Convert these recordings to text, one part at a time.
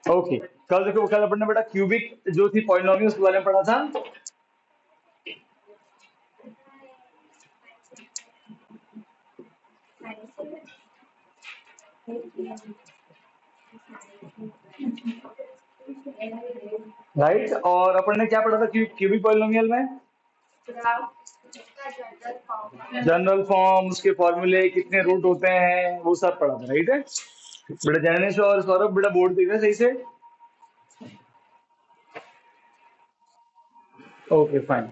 Okay, कल देखो, कल अपन ने बेटा क्यूबिक जो थी पॉलिनोमियल उसके बारे में पढ़ा था। राइट, और अपन ने क्या पढ़ा था क्यूबिक पॉलिनोमियल में? जनरल फॉर्म, उसके फॉर्मूले, कितने रूट होते हैं, वो सब पढ़ा था। राइट है बेटा। जैनेश और सौरभ बेटा बोर्ड देख रहे हैं सही से? ओके फाइन,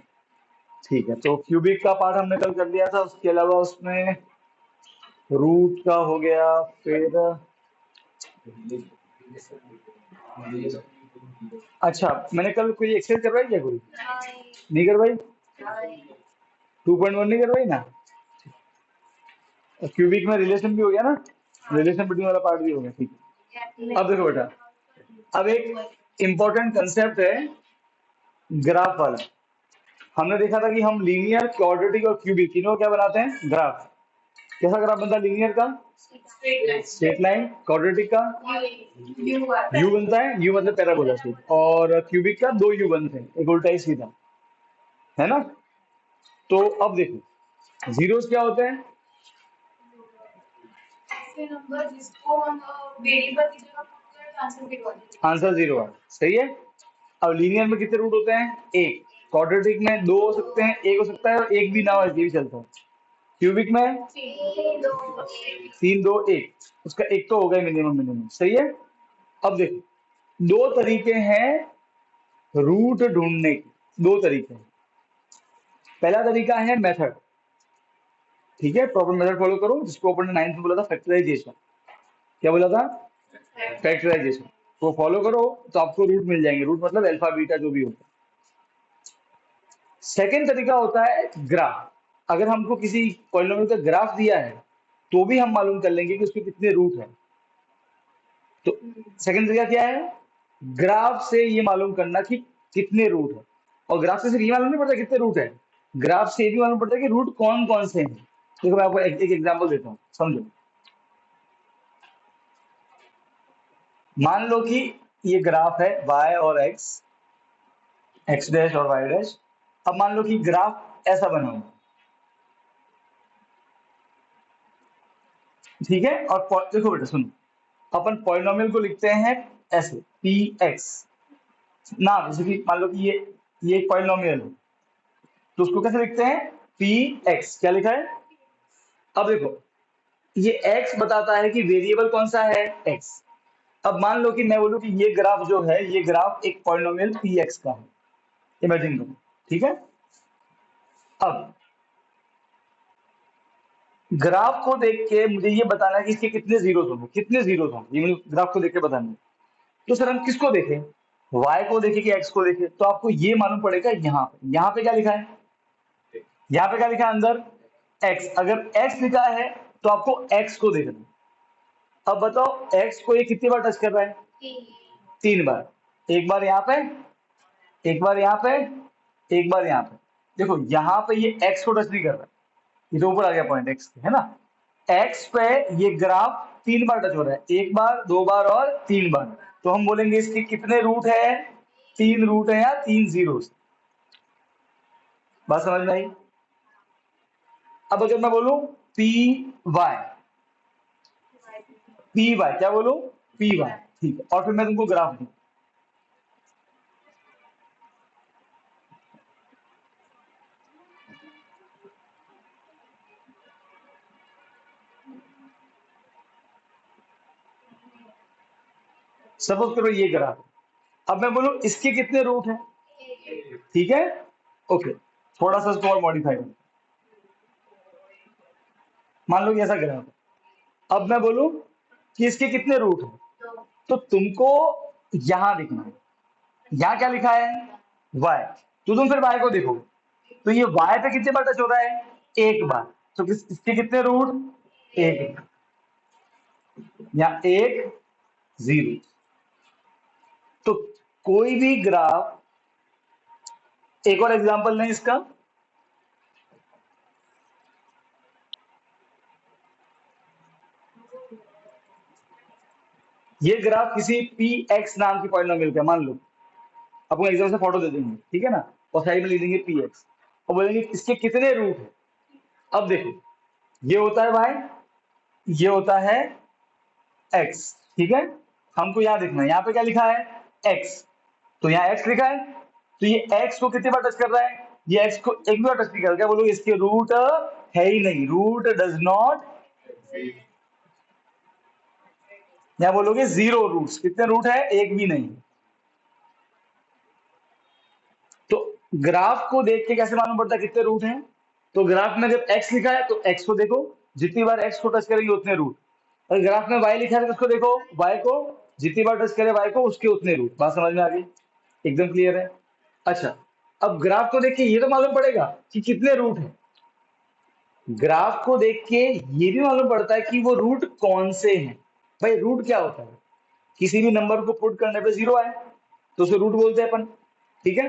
ठीक है। तो क्यूबिक का पार्ट हमने कल कर लिया था, उसके अलावा उसमें रूट का हो गया, फिर अच्छा, मैंने कल कोई एक्सेल करवाई क्या? कोई नहीं करवाई? 2.1 नहीं करवाई ना? क्यूबिक में रिलेशन भी हो गया ना, रिलेशन बिटवीन वाला पार्ट भी हो गया। ठीक है, अब देखो बेटा, अब एक इंपॉर्टेंट कंसेप्ट है ग्राफ वाला। हमने देखा था कि हम लीनियर, क्वाड्रेटिक और क्यूबिक तीनों क्या बनाते हैं? ग्राफ। कैसा ग्राफ बनता है लीनियर का? Straight line. क्वाड्रेटिक का यू बनता है, यू मतलब पैराबोला शेप। और क्यूबिक का दो यू बनते हैं, एक उल्टा एक सीधा, है ना? तो अब देखो, जीरोस क्या होते हैं? आंसर जीरो है, सही है। अब लीनियर में कितने रूट होते हैं? एक। क्वाड्रेटिक में दो हो सकते हैं, एक हो सकता है, और एक भी ना हो, ये भी चलता है। क्यूबिक में तीन, दो, एक, उसका एक तो होगा मिनिमम मिनिमम, सही है। अब देखो, दो तरीके हैं रूट ढूंढने के, दो तरीके हैं। पहला तरीका है मेथड, ठीक है, प्रॉपर मेथड फॉलो करो, जिसको अपन ने 9th में बोला था फैक्टराइजेशन। क्या बोला था? फैक्टराइजेशन। वो फॉलो करो तो आपको रूट मिल जाएंगे। रूट मतलब अल्फा बीटा जो भी होता है। सेकेंड तरीका होता है ग्राफ। अगर हमको किसी पॉलिनोमियल का ग्राफ दिया है तो भी हम मालूम कर लेंगे कि उसके कितने रूट हैं। तो सेकंड तरीका क्या है? ग्राफ से ये मालूम करना कि कितने रूट है। और ग्राफ से सिर्फ ये मालूम नहीं पड़ता कितने रूट है, ग्राफ से ये भी मालूम पड़ता है कि रूट कौन कौन से हैं। देखो मैं आपको एक एग्जांपल देता हूँ, समझो। मान लो कि ये ग्राफ है y और x डैश और y डैश। अब मान लो कि ग्राफ ऐसा बना हुआ, ठीक है। और देखो बेटा सुनो, अपन पॉलिनोमियल को लिखते हैं ऐसे, पी एक्स ना, जैसे कि मान लो कि ये एक पॉलिनोमियल है, तो उसको कैसे लिखते हैं? P x. क्या लिखा है? अब देखो, ये x बताता है कि वेरिएबल कौन सा है? x। अब मान लो कि मैं बोलूं कि ये ग्राफ जो है, ये ग्राफ एक पॉलिनोमियल पी एक्स का है, इमेजिन करो, ठीक है। अब ग्राफ को देख के मुझे ये बताना है कि इसके कितने जीरोस होंगे, कितने जीरोस होंगे, ये मुझे ग्राफ को देख के बताना है। तो सर हम किसको देखें? y को देखें कि x को देखें? तो आपको ये मालूम पड़ेगा, यहाँ पे क्या लिखा है? यहाँ पे क्या लिखा है अंदर? x। अगर x लिखा है तो आपको x को देखना है। अब बताओ x को ये कितनी बार टच कर रहा है? तीन बार। एक बार यहाँ पे, एक बार यहाँ पे, एक बार यहाँ पे। देखो यहाँ पे ये x को टच नहीं कर रहा, ये तो ऊपर आ गया पॉइंट x है ना। x पे ये ग्राफ तीन बार टच हो रहा है, एक बार, दो बार और तीन बार। तो हम बोलेंगे इसके कितने रूट है? तीन रूट है या तीन जीरो। बात समझ में आई? अब अगर मैं बोलूं पी वाई, पी वाई क्या बोलूं? पी वाई, ठीक है। और फिर मैं तुमको ग्राफ दूं, सपोज करो ये ग्राफ। अब मैं बोलूं इसके कितने रूट हैं? ठीक है, ओके। थोड़ा सा इसको और मॉडिफाई करो, मान लो कि ऐसा ग्राफ है। अब मैं बोलूं कि इसके कितने रूट हैं, तो तुमको यहां दिखना है। यहाँ क्या लिखा है? y। तो तुम फिर y को देखोगे, तो ये y पे कितने बार टच हो रहा है? एक बार। तो इसके कितने रूट? एक, या एक, जीरो। तो कोई भी ग्राफ, एक और एग्जांपल लें इसका। ये ग्राफ किसी पी एक्स नाम की पॉलिनोमियल का, मान लो आपको एग्जाम से फोटो दे देंगे, ठीक है ना, और साइड में लिख देंगे पी एक्स और बोलेंगे इसके कितने रूट है। अब देखो ये होता है वाई, ये होता है एक्स, ठीक है। हमको यहाँ देखना है, यहाँ पे क्या लिखा है एक्स, तो यहाँ एक्स लिखा है, तो ये एक्स को कितनी बार टच कर रहा है, ये एक्स को एक बार टच नहीं कर, क्या बोलोगे इसके रूट है ही नहीं, रूट डज नॉट, या बोलोगे जीरो रूट्स, कितने रूट है एक भी नहीं। तो ग्राफ को देख के कैसे मालूम पड़ता है कितने रूट हैं, तो ग्राफ में जब x लिखा है तो x को देखो, जितनी बार x को टच करेंगे उतने रूट, और ग्राफ में y लिखा है तो उसको देखो, y को जितनी बार टच करे y को उसके उतने रूट। बात समझ में आ गई, एकदम क्लियर है। अच्छा, अब ग्राफ को देख के ये तो मालूम पड़ेगा कि कितने रूट है, ग्राफ को देख के ये भी मालूम पड़ता है कि वो रूट कौन से हैं। भाई रूट क्या होता है, किसी भी नंबर को पुट करने पे जीरो आए तो उसे रूट बोलते हैं अपन, ठीक है।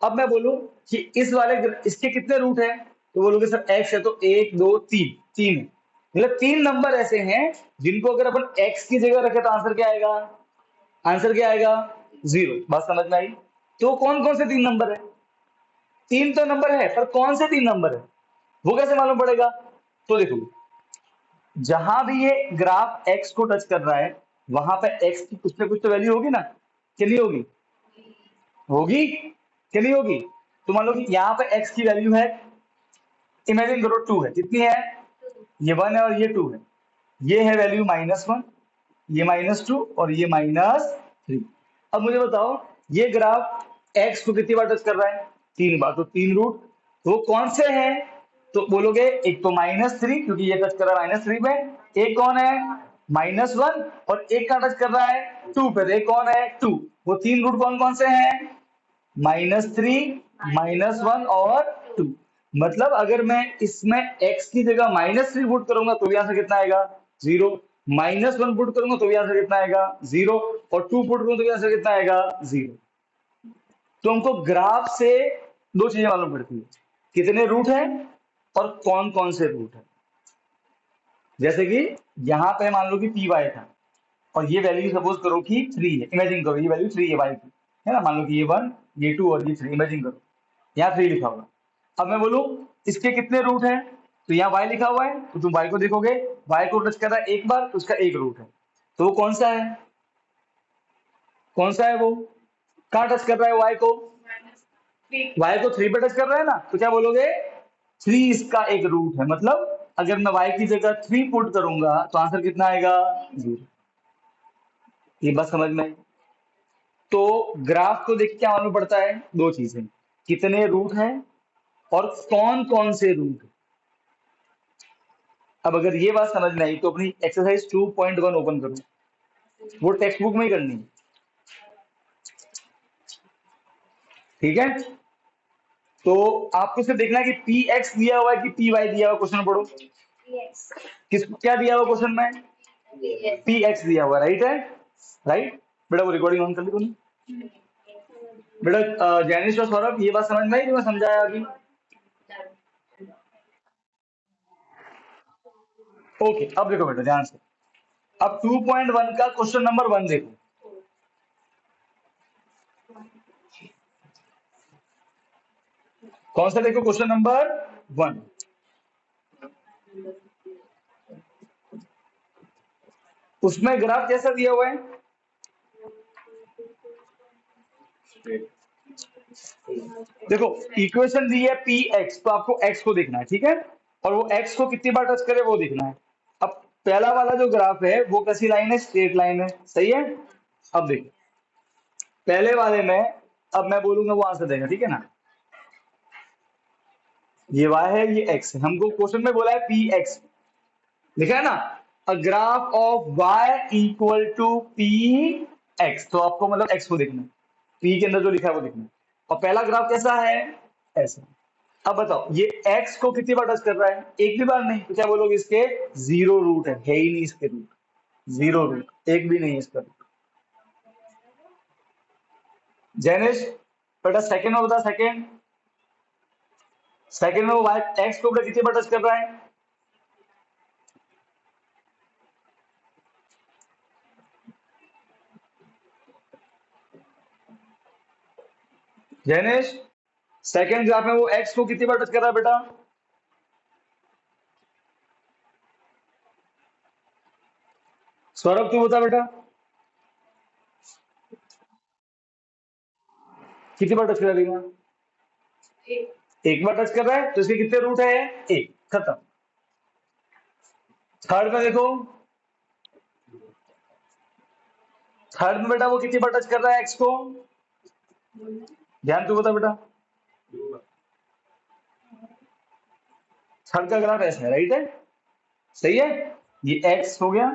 अब मैं बोलूं कि इस वाले इसके कितने रूट हैं, तो बोलोगे सर एक्स है तो एक दो तीन, तीन है, मतलब तीन नंबर ऐसे हैं जिनको अगर अपन एक्स की जगह रखे तो आंसर क्या आएगा, आंसर क्या आएगा जीरो। बात समझ में आई। तो कौन कौन से तीन नंबर है, तीन तो नंबर है पर कौन से तीन नंबर है वो कैसे मालूम पड़ेगा। तो देखो जहां भी ये ग्राफ x को टच कर रहा है वहां पे x की कुछ ना कुछ तो वैल्यू होगी ना, कि नहीं होगी, होगी कि नहीं होगी। तो मान लो कि यहाँ पे x की वैल्यू है, इमेजिन करो टू है, कितनी है, ये वन है और ये टू है, ये है वैल्यू -1, ये -2 और ये -3। अब मुझे बताओ ये ग्राफ x को कितनी बार टच कर रहा है, तीन बार, तो तीन रूट, तो वो कौन से हैं, तो बोलोगे एक तो -3 क्योंकि ये टच कर रहा है -3 पे, एक कौन है -1 और एक का टच कर रहा है 2 पे, तो एक कौन है 2। वो तीन रूट कौन कौन से हैं, -3, -1 और 2। मतलब अगर मैं इसमें x की जगह -3 पुट करूंगा तो भी आंसर कितना आएगा जीरो, -1 पुट करूंगा तो भी आंसर कितना आएगा जीरो, और 2 पुट करूंगा तो भी आंसर कितना आएगा जीरो। तो हमको ग्राफ से दो चीजें मालूम पड़ती है, कितने रूट हैं और कौन कौन से रूट हैं। जैसे कि यहाँ पे मान लो कि पी वाई था और ये वैल्यू सपोज करो कि 3 है, इमेजिन करो ये वैल्यू 3 है वाई की, है ना, मान लो कि ये 1 ये 2 और ये 3, इमेजिन करो यहाँ 3 लिखा होगा। अब मैं बोलूं इसके कितने रूट हैं, तो यहाँ y लिखा हुआ है तो तुम y को देखोगे, y को टच कर रहा है एक बार तो उसका एक रूट है, तो वो कौन सा है, कौन सा है वो, कहाँ टच कर रहा है y को, y को 3 पे टच कर रहा है ना, तो क्या बोलोगे 3 इसका एक रूट है, मतलब अगर मैं y की जगह 3 पुट करूंगा तो आंसर कितना आएगा जीरो। ये बात समझ में आई। तो ग्राफ को देख के क्या मालूम पड़ता है, दो चीजें, कितने रूट हैं और कौन कौन से रूट है। अब अगर ये बात समझ में आई तो अपनी एक्सरसाइज 2.1 ओपन करो, वो टेक्स्ट बुक में ही करनी है, ठीक है। तो आपको सिर्फ देखना है कि पी एक्स दिया हुआ है कि पी वाई दिया हुआ, क्वेश्चन पढ़ो किस क्या दिया हुआ क्वेश्चन में, पी एक्स दिया हुआ, राइट है, राइट। बेटा वो रिकॉर्डिंग ऑन कर ली तूने, बेटा जैनिश और सौरभ ये बात समझ में आई जो मैं समझाया अभी, ओके। अब देखो बेटा ध्यान से, अब 2.1 का क्वेश्चन नंबर 1 देखो, कौन सा देखो क्वेश्चन नंबर 1, उसमें ग्राफ कैसा दिया हुआ है, देखो इक्वेशन दी है पी एक्स तो आपको एक्स को देखना है, ठीक है, और वो एक्स को कितनी बार टच करे वो देखना है। अब पहला वाला जो ग्राफ है वो कैसी लाइन है, स्ट्रेट लाइन है, सही है। अब देखो पहले वाले में, अब मैं बोलूंगा वो आंसर देगा, ठीक है ना, ये y है ये x है, हमको क्वेश्चन में बोला है पी एक्स, लिखा है ना, a graph of y equal to p x, तो आपको मतलब x को देखना है, p के अंदर जो लिखा है वो देखना है, और पहला ग्राफ कैसा है ऐसा। अब बताओ ये x को कितनी बार टच कर रहा है, एक भी बार नहीं, तो क्या बोलोगे इसके जीरो रूट है ही नहीं इसके रूट, जीरो रूट एक भी नहीं है इसका रूट। जैनिश बेटा सेकंड में बता, सेकंड, सेकंड में वो y x को बेटा कितनी बार टच कर रहा है, जैनेश, सेकंड ग्राफ में वो एक्स को कितनी बार टच कर रहा है बेटा? सौरभ तू बता बेटा, कितनी बार टच कर रहा है? एक बार टच कर रहा है, तो इसके कितने रूट है? एक, खत्म। थर्ड में देखो, थर्ड में बेटा वो कितनी बार टच कर रहा है एक्स को? ध्यान तू बता बेटा, थर्ड का ग्राफ ऐसा है, राइट है, सही है। ये एक्स हो गया,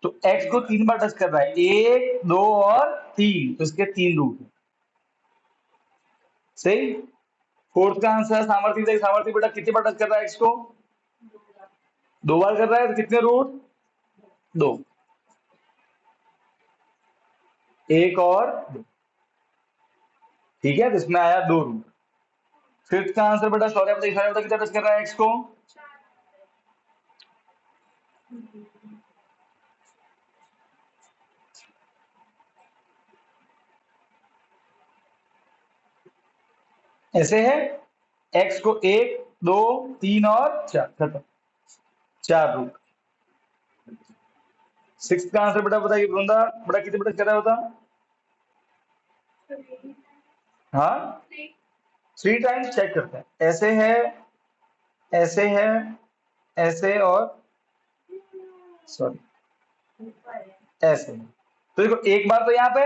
तो एक्स को 3 बार टच कर रहा है, 1 2 और 3, तो इसके 3 रूट है, सही। फोर्थ का आंसर सामर्थ्य, सामर्थ्य बेटा कितनी बार टच कर रहा है एक्स को? 2 बार कर रहा है, तो कितने रूट? 2, 1 और 2, ठीक है, तो इसमें आया 2 रूट। फिफ्थ का आंसर बेटा शौर्य बता कितना टच कर रहा है एक्स को? ऐसे है, एक्स को 1 2 3 और 4, खत्म, 4 रूट। सिक्स का आंसर बेटा बताइए वृंदा, बेटा कितने बेटा कर रहा होता? हाँ, 3 टाइम्स चेक करते हैं, ऐसे है, ऐसे है, ऐसे और सॉरी ऐसे। तो देखो एक बार तो यहाँ पे,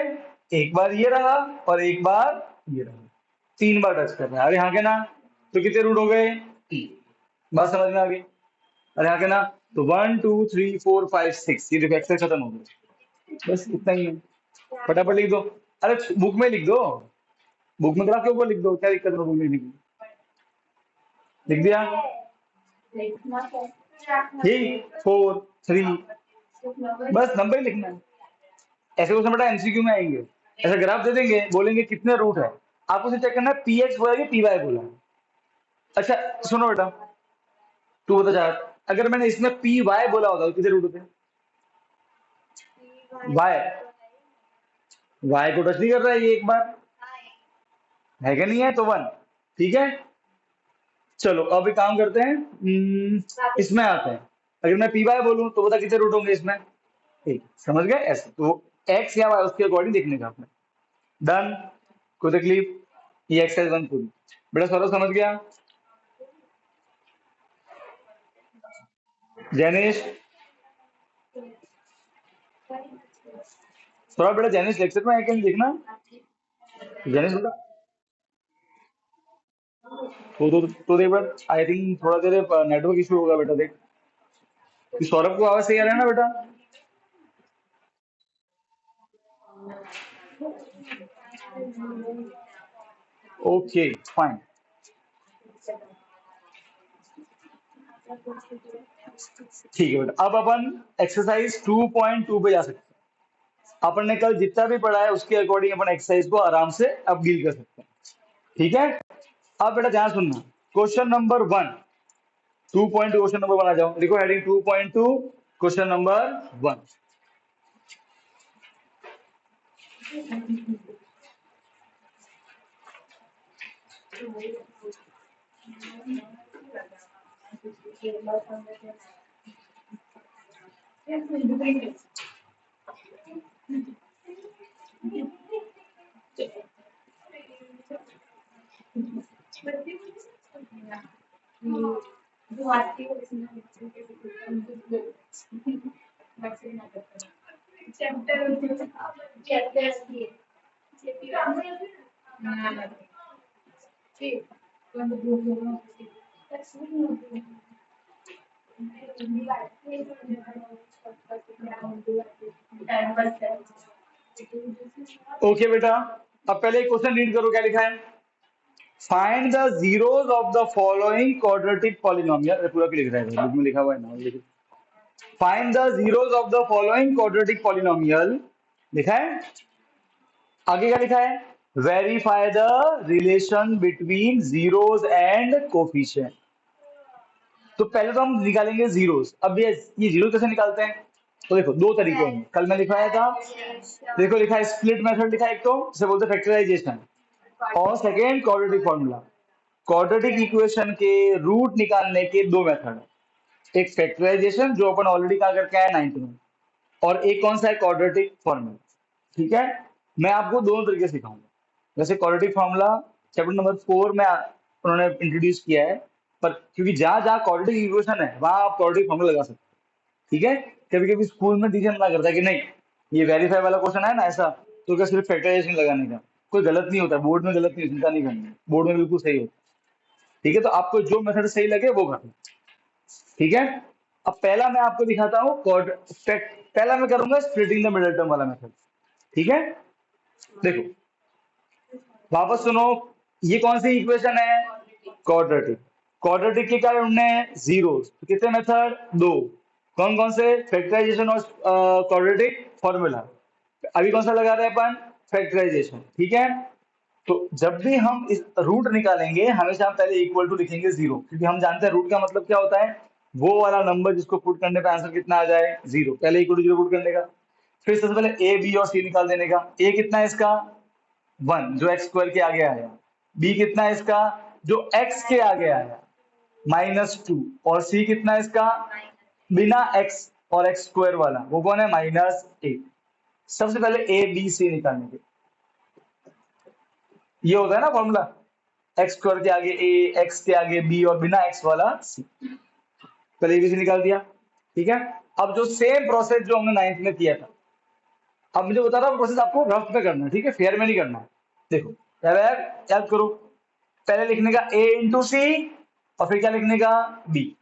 एक बार ये रहा और एक बार ये रहा, 3 बार टच करना है। अरे हाँ के ना, तो कितने रूट हो गए? 3। बात समझ में आ गई? अरे हाँ के ना, तो 1 2 3 4 5 6, ये देखो एक्सरसाइज खत्म हो गई, बस इतना ही है। फटाफट लिख दो, अरे बुक में लिख दो, बुक में ग्राफ के ऊपर लिख दो, क्या दिक्कत है बुक में लिखने? लिख दिया, ठीक, 4 3, बस नंबर ही लिखना है। ऐसे क्वेश्चन बेटा एमसीक्यू में आएंगे, ऐसा ग्राफ दे देंगे, बोलेंगे कितने रूट है, आपको सिर्फ चेक करना है पी एक्स बोला कि पी वाई बोला। अच्छा सुनो बेटा, तू बता जा, अगर मैंने इसमें पी वाई बोला होता तो कितने रूट होते? वाई, वाई को टच नहीं कर रहा है ये एक बार, है क्या नहीं है, तो 1, ठीक है। चलो अब एक काम करते हैं, इसमें आते हैं, अगर मैं पी वाई बोलूं तो बता कितने रूट होंगे इसमें? एक, समझ गए? ऐसे तो एक्स या वाई उसके अकॉर्डिंग देखने का आपने, डन, कोई तकलीफ? ये एक्सरसाइज 1 पूरी, बेटा सौरभ समझ गया? जैनिश, सौरभ बेटा जैनिश लेक्चर में है क्या नहीं देखना? जैनिश बेटा, तो देख बेटा, आई थिंक थोड़ा देर नेटवर्क इशू होगा बेटा, देख कि सौरभ को आवाज सही आ रहा है ना बेटा? ओके फाइन, ठीक है बेटा। अब अपन एक्सरसाइज 2.2 पे जा सकते हैं। अपन ने कल जितना भी पढ़ा है उसके अकॉर्डिंग अपन एक्सरसाइज को आराम से अब डील कर सकते हैं, ठीक है। अब बेटा ध्यान सुनना, क्वेश्चन नंबर 1, 2.2 क्वेश्चन नंबर 1 आ जाओ, देखो हेडिंग 2.2 क्वेश्चन नंबर 1। ओके बेटा, अब पहले क्वेश्चन रीड करो, क्या लिखा है? Find the zeros of the following quadratic polynomial, पूरा क्लिक रहा है, बुक में लिखा हुआ है ना, find the zeros of the following quadratic polynomial, लिखा है। आगे क्या लिखा है? Verify the relation between zeros and coefficient. तो पहले तो हम निकालेंगे जीरोस। अब ये जीरो कैसे निकालते हैं? तो देखो दो तरीके हैं, कल मैं लिखाया था, देखो लिखा है स्प्लिट मेथड लिखा है, एक तो जिसे बोलते हैं फैक्टराइजेशन, और second quadratic formula. Quadratic equation के रूट निकालने के दो मेथड है, एक फैक्टराइजेशन जो अपन ऑलरेडी कहा करके आया 9th में, और एक कौन सा है क्वाड्रेटिक फॉर्मूला। ठीक है, मैं आपको दोनों तरीके सिखाऊंगा। जैसे क्वाड्रेटिक फॉर्मूला चैप्टर नंबर 4 में उन्होंने इंट्रोड्यूस किया है, पर क्योंकि जहां जहां क्वाड्रेटिक इक्वेशन है वहां आप क्वाड्रेटिक फॉर्मूला लगा सकते हैं। ठीक है, कभी कभी स्कूल में टीचर मना करता है कि नहीं ये वेरीफाई वाला क्वेश्चन है ना ऐसा, तो क्या सिर्फ फैक्टराइजेशन लगाने का, कोई गलत नहीं होता, बोर्ड में गलत नहीं, चिंता नहीं करनी, बोर्ड में बिल्कुल सही होता है। ठीक है, तो आपको जो मेथड सही लगे वो करना। ठीक है, अब पहला मैं आपको दिखाता हूँ पहला मैं करूंगा स्प्लिटिंग द मिडिल टर्म वाला मेथड। ठीक है, देखो वापस सुनो, ये कौन सी इक्वेशन है, क्वाड्रेटिक। क्वाड्रेटिक के कारण हमने जीरो, तो कितने मेथड, दो। कौन कौन से, फैक्टराइजेशन और क्वाड्रेटिक फॉर्मूला। अभी कौन सा लगा रहे हैं अपन, फैक्टराइजेशन। ठीक है, तो जब भी हम इस रूट निकालेंगे हमेशा हम पहले इक्वल टू लिखेंगे जीरो, क्योंकि हम जानते हैं रूट का मतलब क्या होता है, वो वाला नंबर जिसको पुट करने पे आंसर कितना आ जाए, जीरो। पहले इक्वल टू जीरो पुट करने का, फिर सबसे पहले ए बी और सी निकाल देने का। ए कितना है इसका, 1 जो एक्स स्क्वायर के आगे आया, बी कितना है इसका जो एक्स के आगे आया, -2, और सी कितना है इसका बिना एक्स और एक्स स्क्वायर वाला, वो कौन है, -8। सबसे पहले ए बी सी निकालने के, ये होता है ना फॉर्मूला, एक्स स्क्वायर के आगे ए, एक्स के आगे बी और बिना एक्स वाला सी। पहले एबीसी निकाल दिया। ठीक है, अब जो सेम प्रोसेस जो हमने 9th में किया था, अब मुझे बता रहा हूँ प्रोसेस आपको रफ में करना है, ठीक है, फेयर में नहीं करना है। देखो पहले याद करो, पहले लिखने का ए इंटू सी, और फिर क्या लिखने का, बी।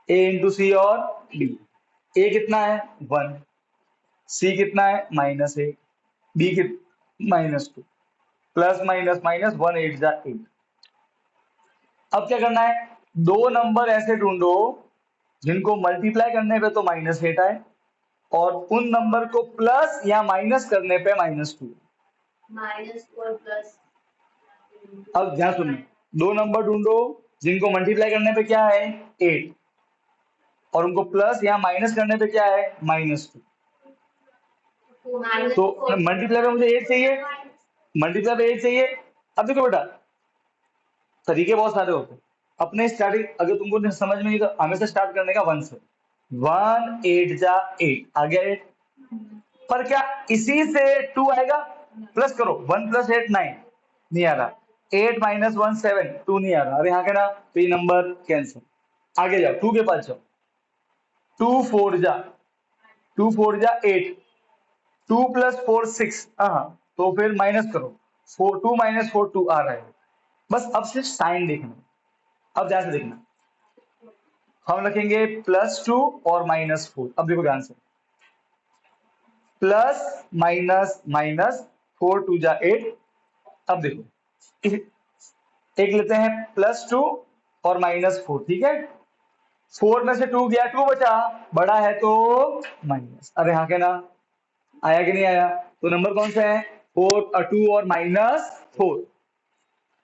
ए इंटू सी और बी। ए कितना है 1, सी कितना है -8, बी कित -2, प्लस माइनस माइनस 1 8 जा 8। अब क्या करना है, दो नंबर ऐसे ढूंढो जिनको मल्टीप्लाई करने पे तो -8 आए, और उन नंबर को प्लस या माइनस करने पे -2। अब ध्यान सुनना, दो नंबर ढूंढो जिनको मल्टीप्लाई करने पे क्या है 8, और उनको प्लस या माइनस करने पे क्या है -2। तो मल्टीप्लाई पे मुझे 8 चाहिए, मल्टीप्लाई पे 8 चाहिए। अब देखो बेटा, तरीके बहुत सारे होते हैं अपने स्टार्टिंग, अगर तुमको समझ में नहीं तो हमेशा स्टार्ट करने का 1 से। 1 8 जा 8 आ गया 8, पर क्या इसी से 2 आएगा, प्लस करो 1 + 8 9, नहीं आ रहा, 8 - 1 7, 2 नहीं आ रहा, अरे यहाँ के ना, तो ये नंबर कैंसिल। आगे जाओ 2 के पास जाओ, 2 4 जा 8, 2 + 4 6, हाँ, तो फिर माइनस करो, 4 2 - 4 2 आ रहा है। बस अब सिर्फ साइन देखना, अब ध्यान से देखना, हम रखेंगे +2 और -4। अब देखो ध्यान से, प्लस माइनस माइनस 4 2 जा 8। अब देखो एक लेते हैं +2 और -4, ठीक है, 4 में से 2 गया, 2 बचा, बड़ा है तो माइनस, अरे हाँ के ना, आया कि नहीं आया, तो नंबर कौन सा है 4 2 और -4।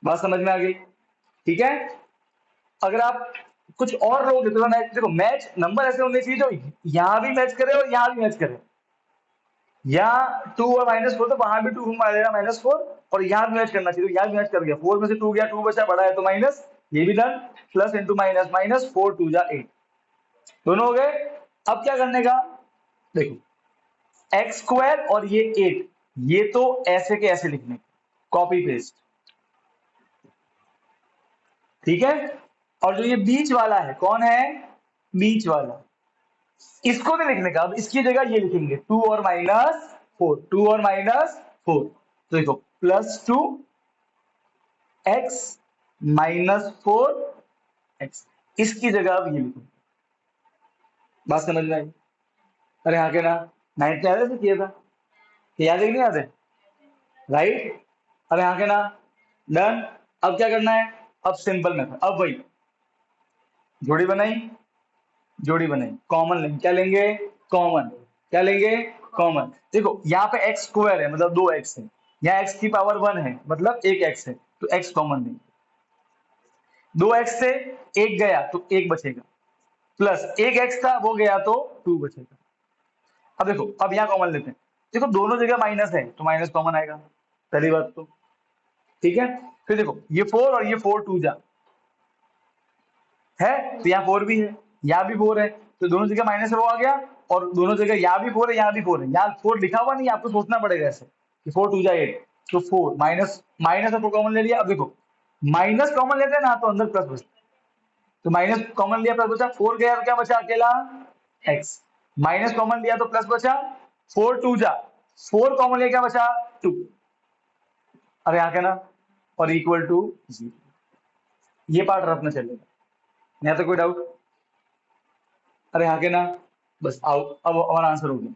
बात समझ में आ गई, ठीक है। अगर आप कुछ और लोगे तो मैच, देखो मैच नंबर ऐसे होने चाहिए जो यहां भी मैच करे और यहां भी मैच करे, या 2 और -4 तो वहां भी 2 घुमा देगा -4, और यहाँ भी मैच करना चाहिए, तो यहाँ भी मैच कर गया, 4 में से 2 गया, 2 बचा, बड़ा है तो माइनस, ये भी done, plus into minus minus 4 2 जा 8, दोनों हो गए। अब क्या करने का, देखो एक्स स्क्वायर और ये 8, ये तो ऐसे के ऐसे लिखने, कॉपी पेस्ट, ठीक है। और जो ये बीच वाला है, कौन है, बीच वाला, इसको नहीं लिखने का, अब इसकी जगह ये लिखेंगे 2 और -4, 2 और -4, तो देखो +2 x -4 x, इसकी जगह अब ये लिखो। बात समझ में आई, अरे हाँ के ना, 9th में याद है किया था, याद है कि नहीं याद है, राइट, अरे हाँ के ना, डन। अब क्या करना है, अब सिंपल मेथड, अब वही जोड़ी बनाई, जोड़ी बनाई, कॉमन लेंगे, क्या लेंगे, कॉमन, क्या लेंगे, कॉमन। देखो यहाँ पे एक्स स्क्वायर है मतलब 2x है, यहाँ एक्स की पावर 1 है मतलब 1x है, तो x कॉमन लेंगे, 2x से 1 गया तो 1 बचेगा, प्लस 1x था वो गया तो 2 बचेगा। अब देखो, अब यहाँ कॉमन लेते हैं, देखो दोनों जगह माइनस है तो माइनस कॉमन आएगा, पहली बात तो, ठीक है। फिर देखो ये 4 और ये 4 टू जा है, तो यहाँ 4 भी है, यहाँ भी 4 है, तो दोनों जगह माइनस रो आ गया, और दोनों जगह यहाँ भी 4 है, यहाँ भी 4 है। यहाँ 4 लिखा हुआ नहीं, आपको सोचना पड़ेगा ऐसे कि 4 टू जा 8, तो 4 माइनस माइनस को कॉमन ले लिया। अब देखो माइनस कॉमन लेते हैं ना, तो अंदर प्लस बचता, तो माइनस कॉमन लिया प्लस बचा, 4 गया तो क्या बचा अकेला x, माइनस कॉमन लिया तो प्लस बचा, 4 टू जा 4 कॉमन लिया क्या बचा 2, अरे यहाँ क्या ना, और इक्वल टू 0। ये पार्ट रखना चलेगा, यहाँ तो कोई डाउट, अरे यहाँ के ना, बस आओ अब हमारा आंसर हो गया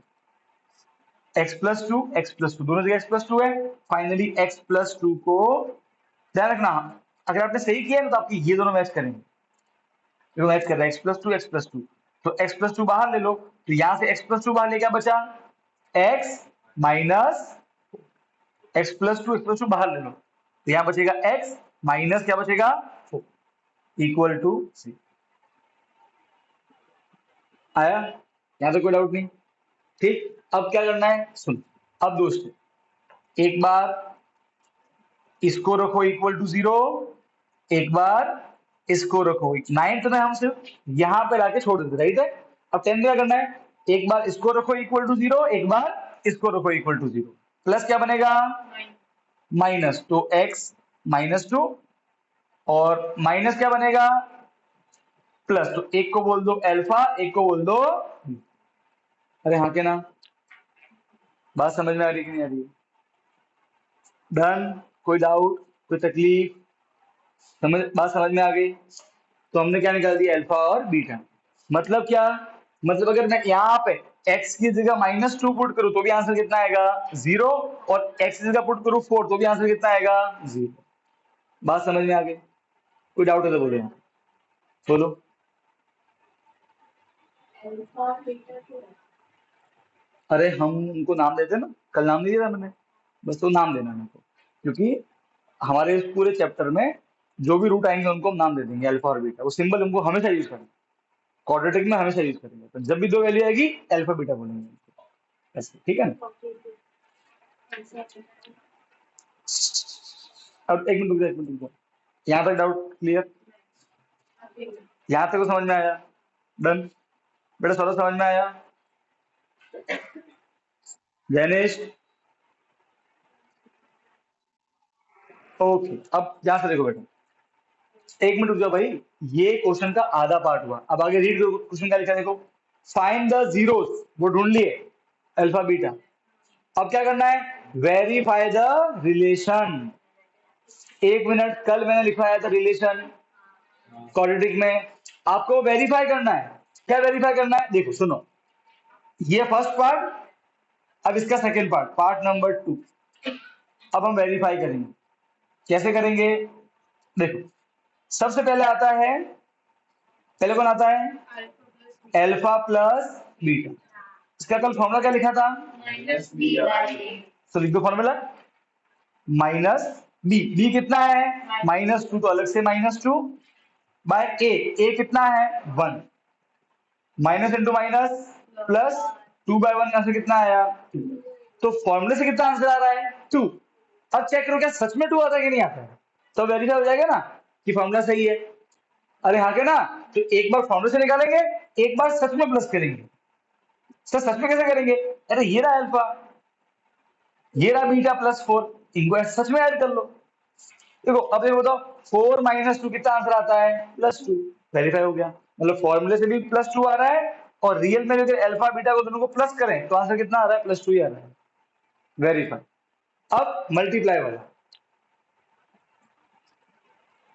x+2 दोनों जगह x+2 है, फाइनली x+2 को ध्यान रखना, अगर आपने सही किया ना तो आपकी ये दोनों मैच करेंगे, देखो मैच कर रहा है x+2 तो x+2 बाहर ले लो, तो यहां से x+2 बाहर ले क्या बचा x माइनस x+2 बाहर ले लो, तो यहां बचेगा x माइनस क्या बचेगा 4 इक्वल टू 0। आया, यहां तो कोई डाउट नहीं, ठीक। अब क्या करना है सुन, अब दोस्तों एक बार इसको रखो इक्वल टू 0, एक बार इसको रखो, 9th में हम सिर्फ यहां पे लाके छोड़ देते, राइट है। अब 10th क्या करना है, एक बार इसको रखो इक्वल टू 0, एक बार इसको रखो इक्वल टू 0, प्लस क्या बनेगा माइनस, तो x -2 और माइनस क्या बनेगा प्लस, तो एक को बोल दो अल्फा, एक को बोल दो, अरे हाँ के ना, बात समझ में आ रही कि नहीं आ रही, डन, कोई डाउट कोई तकलीफ, बात समझ में आ गई। तो हमने क्या निकाल दिया अल्फा और बीटा, मतलब क्या, मतलब अगर मैं यहाँ पे x की जगह -2 पुट करूं तो भी आंसर कितना आएगा 0, और x की जगह पुट करूं 4 तो भी आंसर कितना आएगा 0। बात समझ में आ गई, कोई डाउट है तो बोलो, बोलो। अरे हम उनको नाम देते ना, कल नाम नहीं दिया मैंने, बस तो नाम देना उनको, क्योंकि हमारे इस पूरे चैप्टर में जो भी रूट आएंगे उनको हम नाम दे देंगे अल्फा और बीटा, वो सिंबल हमको हमेशा यूज करेंगे, क्वाड्रेटिक में हमेशा यूज करेंगे, तो जब भी दो वैल्यू आएगी अल्फा बीटा बोलेंगे ऐसे, ठीक है ना। अब एक मिनट रुक जाओ, एक मिनट रुक जाओ, यहाँ तक डाउट क्लियर, यहाँ तक को समझ में आया, डन बेटा, सारा समझ में आया जैनेश, ओके। अब यहाँ से देखो बेटा, एक मिनट रुक जाओ भाई, ये क्वेश्चन का आधा पार्ट हुआ, अब आगे रीड करो क्वेश्चन क्या लिखा है, देखो फाइंड द जीरोस, वो ढूंढ लिए अल्फा बीटा, अब क्या करना है वेरीफाई द रिलेशन, एक मिनट, कल मैंने लिखवाया था रिलेशन क्वाड्रेटिक में, आपको वेरीफाई करना है, क्या वेरीफाई करना है देखो सुनो, ये फर्स्ट पार्ट, अब इसका सेकंड पार्ट, पार्ट नंबर 2, अब हम वेरीफाई करेंगे, कैसे करेंगे देखो, सबसे पहले आता है, पहले कौन आता है अल्फा प्लस बीटा, इसका कल फॉर्मूला क्या लिखा था तो लिख दो फॉर्मूला माइनस बी कितना है -2, तो अलग से -2 बाय ए कितना है 1, minus into minus plus 2/1 answer कितना आया 2, तो फॉर्मूले से कितना आंसर आ रहा है 2। अब चेक करो क्या सच में 2 आता है कि नहीं आता है, तो वेरीफाई हो जाएगा ना कि फॉर्मूला सही है, अरे हाँ के ना, तो एक बार फॉर्मूले से निकालेंगे, एक बार सच में प्लस करेंगे, सर सच में कैसे करेंगे, अरे ये रहा अल्फा, ये रहा बीटा +4, इनको सच में ऐड कर लो, देखो अब ये बताओ 4 -2 कितना आंसर आता है +2, वेरीफाई हो गया, मतलब फॉर्मूले से भी +2 आ रहा है, और रियल में अगर अल्फा बीटा को दोनों को प्लस करें तो आंसर कितना आ रहा है +2 ही आ रहा है, वेरीफाई। अब मल्टीप्लाई वाला,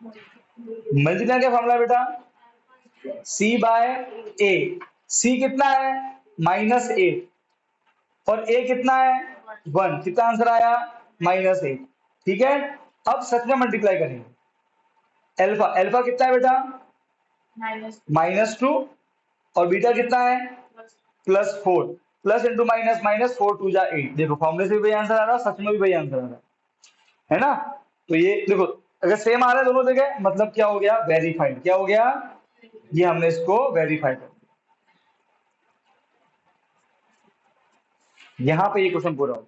मल्टीप्लाई क्या फॉर्मूला बेटा C/A, C कितना है -8 और A कितना है 1, कितना आंसर आया -8, ठीक है। अब सच में मल्टीप्लाई करेंगे, अल्फा अल्फा कितना है बेटा -2 और बीटा कितना है +4, प्लस इंटू माइनस माइनस 4 2 जा 8, देखो फॉर्मूले से भी वही आंसर आ रहा है, सच में भी वही आंसर आ रहा है ना। तो ये देखो अगर सेम आ रहा है दोनों जगह, मतलब क्या हो गया वेरीफाइड, क्या हो गया ये हमने इसको वेरीफाई कर दिया, यहां पे ये क्वेश्चन पूरा हो,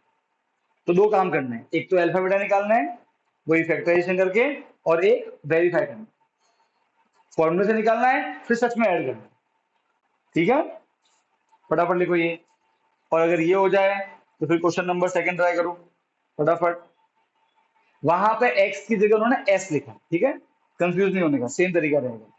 तो दो काम करने हैं, एक तो अल्फा बीटा निकालना है, वही फैक्टराइजेशन करके और एक वेरीफाई करना, फॉर्मूले से निकालना है फिर सच में ऐड करना है। ठीक है, फटाफट लिखो ये। और अगर ये हो जाए तो फिर क्वेश्चन नंबर सेकंड ट्राई करो फटाफट। वहां पे एक्स की जगह उन्होंने एस लिखा, ठीक है, कंफ्यूज नहीं होने का, सेम तरीका रहेगा।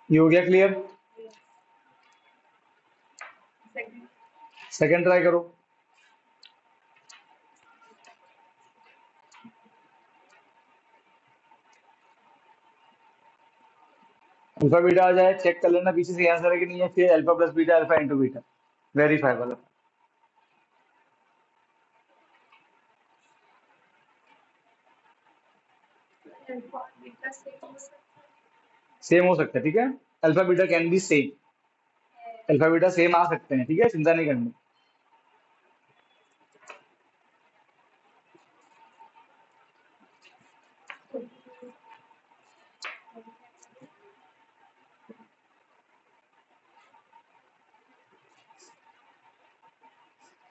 ये हो गया क्लियर? सेकंड ट्राई करो। अल्फा बीटा आ जाए, चेक कर लेना पीछे से आंसर है कि नहीं है, फिर alpha plus beta, alpha into beta, verify वाला। सेम हो सकता है, ठीक है, alpha beta can be same, alpha beta same आ सकते हैं, ठीक है, चिंता नहीं करनी।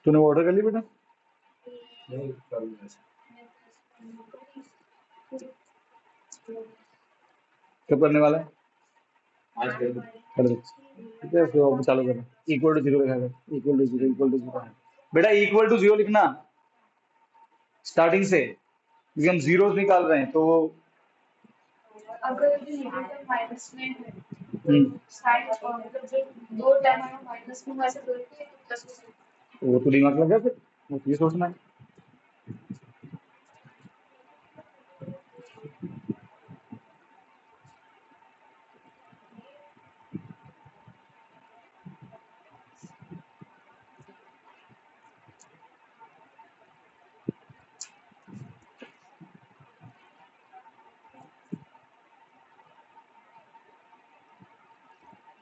तूने ऑर्डर कर ली बेटा? कब करने वाला है? कर दे, ठीक है, फिर अब चालू करना, इक्वल टू जीरो लिखा कर, equal to zero, equal to zero बेटा, इक्वल टू जीरो लिखना स्टार्टिंग से, क्योंकि हम जीरोस निकाल रहे हैं तो। अगर माइनस में है हम्म, साइन मतलब जो दो टाइम माइनस में वैसे दो के प्लस वो तो दिमाग लगा फिर, वो तो ये सोचना है।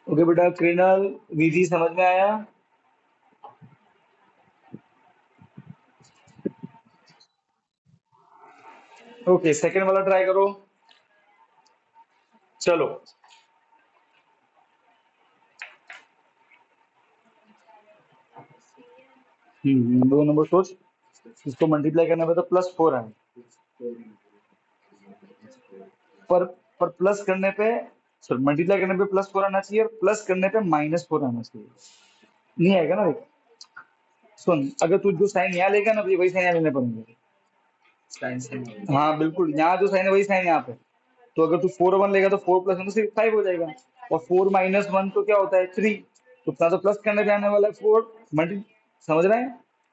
ओके बेटा, क्रिनल विधि समझ में आया? ओके, सेकंड वाला ट्राई करो। चलो, दो नंबर सोच, इसको मल्टीप्लाई करने पे तो प्लस फोर है, पर पर प्लस करने पे, सॉरी मल्टीप्लाई करने पे प्लस फोर आना चाहिए और प्लस करने पे माइनस फोर आना चाहिए, नहीं आएगा ना देख। सुन, अगर तू जो साइन यहाँ लेगा ना, तो वही साइन यहाँ लेने पड़ेंगे। हाँ बिल्कुल, यहाँ जो साइन है वही साइन यहाँ पे। तो अगर तू फोर वन लेगा तो फोर प्लस वन तो सिर्फ फाइव हो जाएगा, और फोर माइनस वन तो क्या होता है, थ्री। तो अपना तो प्लस करने पे आने वाला है फोर मल्टी, समझ रहे हैं,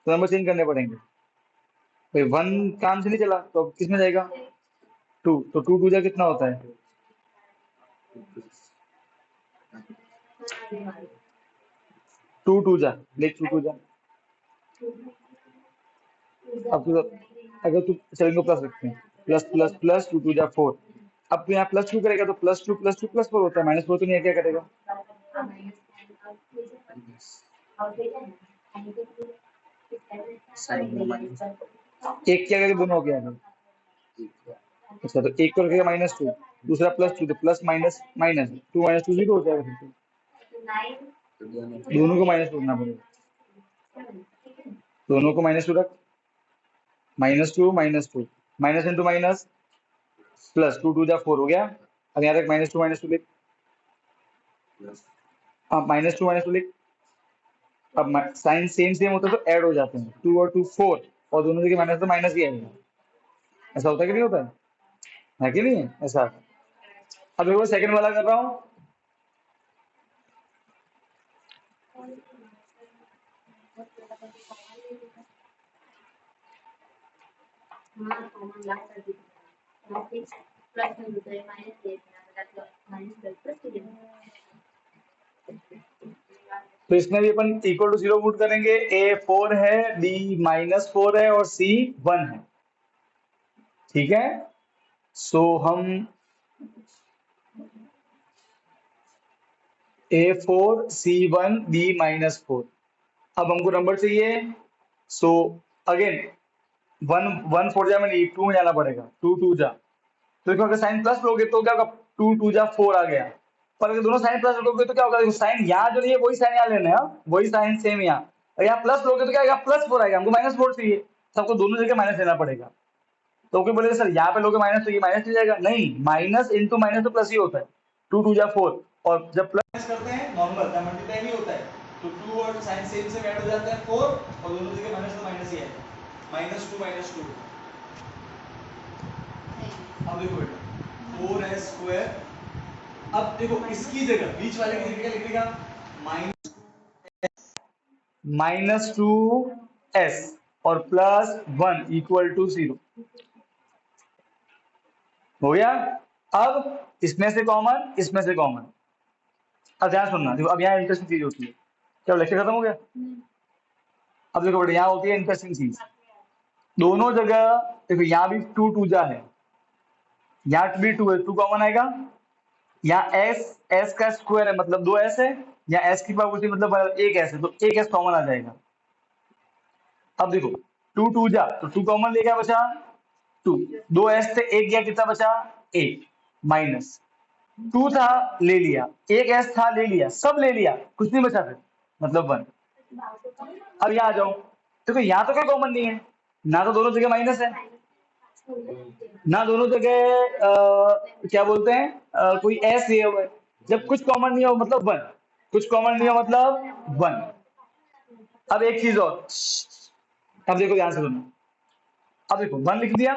तो नंबर चेंज करने पड़ेंगे। भाई वन काम से नहीं चला तो अब किस में जाएगा, टू, तो टू टू जा कितना होता है, टू टू जा, ले टू टू जा। अब तू, अगर तू चलेंगे प्लस रखते हैं, plus plus plus two two जा फोर। अब तू यहाँ प्लस टू करेगा तो plus two plus two plus four होता है, माइनस फोर तो नहीं है, क्या करेगा, एक क्या करके दोनों हो गया है। अच्छा, तो एक को रखेगा माइनस टू, दूसरा प्लस टू, तो plus minus minus two minus two zero हो जाएगा, फिर तो दोनों को माइनस करना पड़ेगा। दोनों को -2 रख, -2 -2 माइनस इंटू माइनस प्लस, 2 2 जा 4 हो गया। अब यहाँ तक -2 लिख, अब -2 लिख। अब साइन सेम सेम होता है तो ऐड हो जाते हैं, 2 और 2 4, और दोनों जगह माइनस तो माइनस ही आएगा। ऐसा होता है कि नहीं होता है कि नहीं है ऐसा। अब देखो सेकंड वाला कर रहा हूँ, तो इसमें भी अपन इक्वल टू 0 पुट करेंगे। ए 4 है, बी -4 है और सी 1 है। ठीक है, सो हम A4 C1 B -4, अब हमको नंबर चाहिए। सो अगेन 1 1 4 जा में नहीं, 2 में जाना पड़ेगा, 2 2 जा। तो देखो अगर साइन प्लस लोगे तो क्या होगा, 2 2 जा 4 आ गया। पर अगर दोनों साइन प्लस लोगे तो क्या होगा, देखो साइन यहाँ जो नहीं है वही साइन यहाँ लेना है, वही साइन सेम यहाँ। और यहाँ प्लस लोगे तो क्या आएगा, +4 आएगा। हमको -4 चाहिए, तो हमको दोनों जगह माइनस लेना पड़ेगा। तो कोई बोलेगा सर यहाँ पे लोगे माइनस तो ये माइनस हो जाएगा, नहीं, माइनस इंटू माइनस तो प्लस ही होता है। 2 2 जा 4, और जब प्लस करते हैं नॉर्मल जब मल्टीप्लाई नहीं होता है तो 2 और साइन सेम से ऐड हो जाता है 4, और दोनों जगह माइनस तो माइनस ही है, -2 -2। अब देखो बेटा 4s², अब देखो इसकी जगह बीच वाले की जगह लिखेगा -2s और +1 = 0 हो गया। अब इसमें से कॉमन, इसमें से कॉमन। अब ध्यान सुनना, देखो अब यहाँ इंटरेस्टिंग चीज होती है। क्या लेक्चर खत्म हो गया? अब देखो बेटा यहाँ होती है इंटरेस्टिंग चीज, दोनों जगह देखो यहाँ भी 2 2 जा है, यहाँ भी 2 है, 2 कॉमन आएगा। यहाँ s का स्क्वायर है मतलब 2s है, यहाँ s की पावर उसी मतलब 1s है, तो 1s कॉमन आ जाएगा। अब देखो 2 2 जा तो 2 कॉमन ले गया, बचा 2, 2s थे 1 गया, कितना बचा 1, माइनस 2 था ले लिया, 1s था ले लिया, सब ले लिया, कुछ नहीं बचा फिर मतलब 1। अब यहाँ आ जाओ, देखो यहाँ तो कोई कॉमन नहीं है, ना तो दोनों जगह माइनस है, ना दोनों जगह क्या बोलते हैं कोई एस दिया हुआ है। जब कुछ कॉमन नहीं हो मतलब 1, कुछ कॉमन नहीं हो मतलब 1। अब एक चीज और, अब देखो ध्यान से सुनो, अब देखो 1 लिख दिया।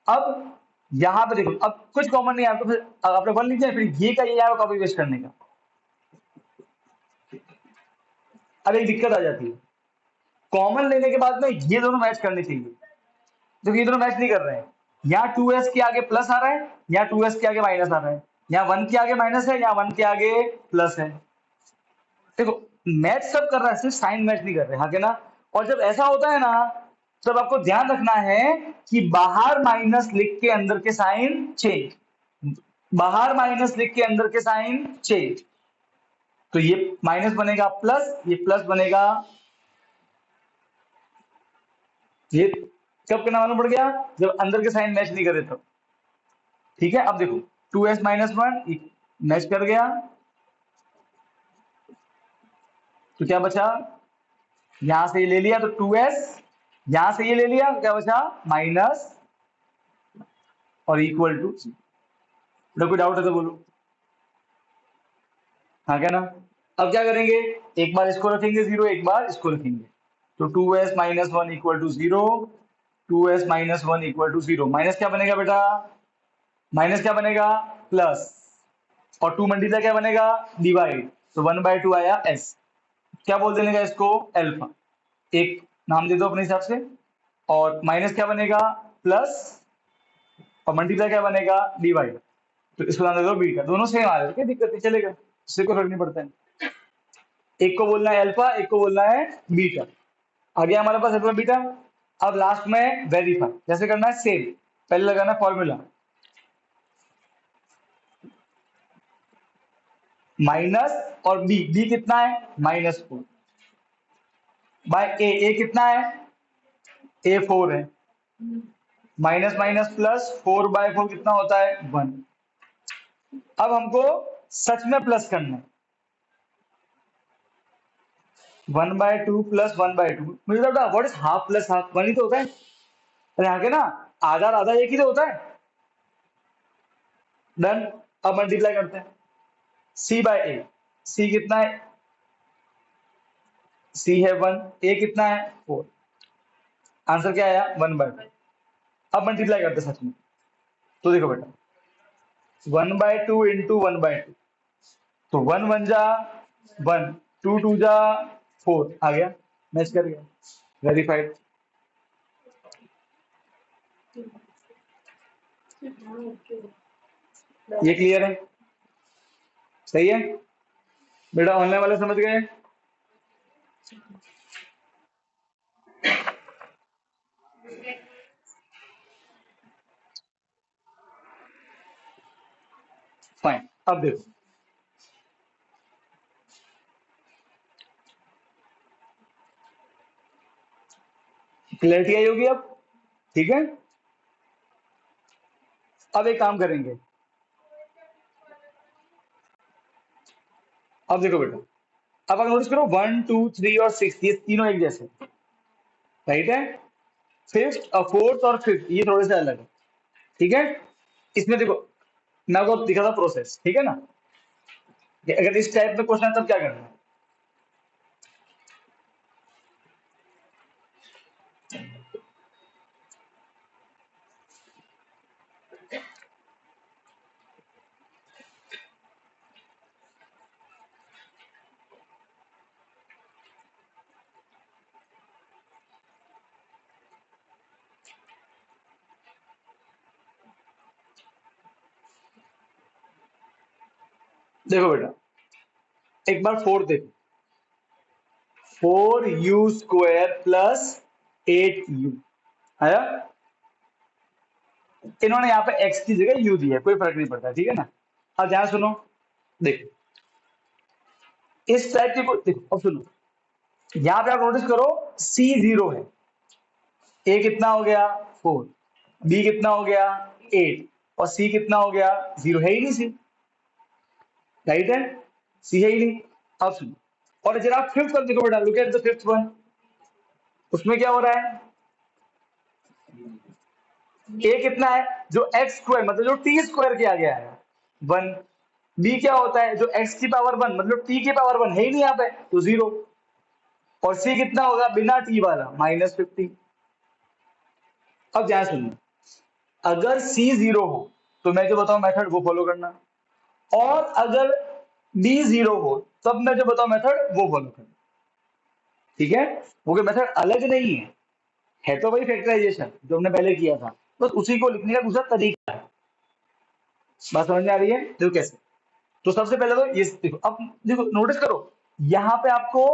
अब यहाँ पे देखो अब कुछ कॉमन नहीं है तो फिर आपने 1 लिख दिया, फिर ये का ये आएगा कॉपी पेस्ट करने का। अब एक दिक्कत आ जाती है, कॉमन लेने के बाद में ये दोनों मैच करने चाहिए, तो ये दोनों मैच नहीं कर रहे हैं। यहाँ 2s के आगे प्लस आ रहा है, यहाँ 2s के आगे माइनस आ रहा है, यहाँ 1 के आगे माइनस है, यहाँ 1 के आगे प्लस है। देखो मैच सब कर रहा है, सिर्फ साइन मैच नहीं कर रहे, हाँ के ना। और जब ऐसा होता है ना, तब आपको ध्यान रखना है कि बाहर माइनस लिख के अंदर के साइन चेंज, बाहर माइनस लिख के अंदर के साइन चेंज। तो ये माइनस बनेगा प्लस, ये प्लस बनेगा, ये कब करना मालूम पड़ गया, जब अंदर के साइन मैच नहीं करे तब। ठीक है, अब देखो 2s -1 मैच कर गया, तो क्या बचा, यहां से ये ले लिया तो 2s, यहां से ये ले लिया, क्या बचा माइनस और इक्वल टू। कोई डाउट है तो बोलो, हाँ क्या ना। अब क्या करेंगे, एक बार इसको रखेंगे 0, एक बार इसको रखेंगे, तो 2s -1 = 0, 2s -1 = 0। माइनस क्या बनेगा बेटा, माइनस क्या बनेगा प्लस, और 2 मल्टीप्लाई क्या बनेगा डिवाइड, तो 1/2 आया s। क्या बोल देने का इसको, अल्फा, एक नाम दे दो अपने हिसाब से। और माइनस क्या बनेगा प्लस, और मल्टीप्लाई क्या बनेगा डिवाइड, तो इसको नाम दे दो बीटा। दोनों सेम आ रहे हैं, क्या दिक्कत नहीं, चलेगा, इससे कोई फर्क नहीं पड़ता है। एक को बोलना है अल्फा, एक को बोलना है बीटा। आ गया हमारे पास अल्फा बीटा। अब लास्ट में वेरीफाई जैसे करना है सेम, पहले लगाना फॉर्मूला माइनस और बी कितना है -4 बाय ए कितना है A4 है, माइनस माइनस प्लस 4/4 कितना होता है 1। अब हमको सच में प्लस करना है, 1/2 प्लस 1/2 मुझे बेटा what is half plus half? 1 ही तो होता है। अरे आगे ना, आधा और आधा एक ही तो होता है। डन। अब मल्टीप्लाई करते हैं c बाय ए। c कितना है? c है 1, a कितना है 4। आंसर क्या आया 1/2। अब मल्टीप्लाई करते हैं सच में, तो देखो बेटा 1/2 इंटू 1/2, तो 1 1 जा 1, 2 2 जा 4 आ गया, मैच कर गया, वेरीफाइड। ये क्लियर है? सही है बेटा, ऑनलाइन वाले समझ गए? फाइन। अब देखो क्लैरिटी आई होगी अब, ठीक है। अब एक काम करेंगे, अब देखो बेटा, अब अगर नोटिस करो 1 2 3 और 6 ये तीनों एक जैसे, राइट है। फिफ्थ और फोर्थ और फिफ्थ ये थोड़े से अलग है, ठीक है। इसमें देखो मैं आपको दिखा था प्रोसेस, ठीक है ना, कि अगर इस टाइप में क्वेश्चन है तब क्या करना है। देखो बेटा एक बार 4 देखो, 4u² प्लस 8u आया। इन्होंने यहाँ पे x की जगह u दिया है, कोई फर्क नहीं पड़ता, ठीक है ना। अब ध्यान सुनो, देखो इस टाइप की देखो, अब सुनो यहाँ पे आप नोटिस करो c 0 है, a कितना हो गया 4, b कितना हो गया 8 और c कितना हो गया 0, है ही नहीं c, राइट है, c है ही नहीं। अब सुनो, और जरा फिफ्थ वन देखो बेटा, look at the fifth one, उसमें क्या हो रहा है, a कितना है जो x² मतलब जो t² के आगे आया 1, b क्या होता है जो x की पावर 1 मतलब t की पावर 1 है ही नहीं यहाँ पे तो 0, और c कितना होगा बिना t वाला -50। अब ध्यान सुनना, अगर c 0 हो तो मैं जो बताऊं मेथड वो फॉलो करना, और अगर b 0 हो तब मैं जो बताऊं मेथड वो फॉलो करना, ठीक है। वो मेथड अलग नहीं है तो वही फैक्टराइजेशन जो हमने पहले किया था, बस उसी को लिखने का दूसरा तरीका है। बात समझ में आ रही है? देखो कैसे, तो सबसे पहले तो ये देखो, अब देखो नोटिस करो यहाँ पे आपको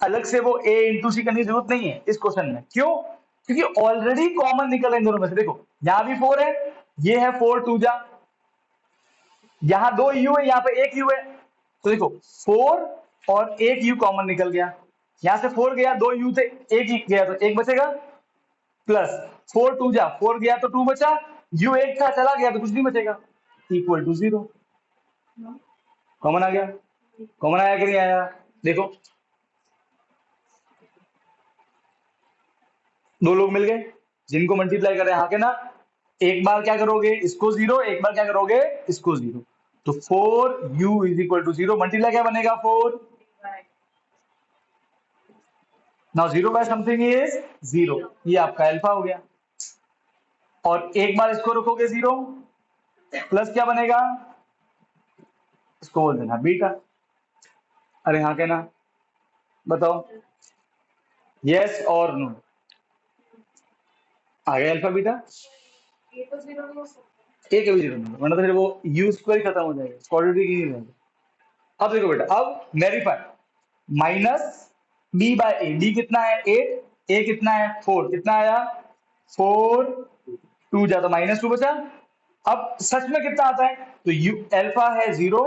अलग से वो a इंटू सी करने की जरूरत नहीं है इस क्वेश्चन में, क्यों? क्योंकि ऑलरेडी कॉमन निकल है इन दोनों में से। देखो यहाँ भी 4 है, ये है 4 2 जा, यहाँ 2 u है, यहाँ पे 1 u है, तो देखो 4 और 1 u कॉमन निकल गया, यहाँ से 4 गया, 2 u थे, 1 ही गया तो 1 बचेगा, प्लस 4 2 जा 4 गया तो 2 बचा, u 1 था चला गया तो कुछ नहीं बचेगा, इक्वल टू 0। कॉमन आ गया, कॉमन आया कि नहीं आया? देखो दो लोग मिल गए जिनको मल्टीप्लाई कर रहे हैं, हाँ के ना। एक बार क्या करोगे इसको 0, एक बार क्या करोगे इसको 0, तो 4u = 0, मल्टीप्लाई क्या बनेगा 4, नाउ 0 बाय समथिंग इज 0, ये आपका अल्फा हो गया। और एक बार इसको रखोगे 0 प्लस क्या बनेगा, इसको बोल देना बीटा। अरे हाँ के ना, बताओ यस और नो, आ गया अल्फा बीटा। ये तो 0 नहीं हो सकता। एक भी 0 नहीं, वरना तो फिर वो u² खत्म हो जाएगा, क्वाड्रेटिक ही नहीं रहेगा। अब देखो बेटा, अब वेरीफाई माइनस b बाय ए, b कितना है 8, a कितना है 4, कितना आया 4 2 जा तो -2 बचा। अब सच में कितना आता है तो u अल्फा है 0,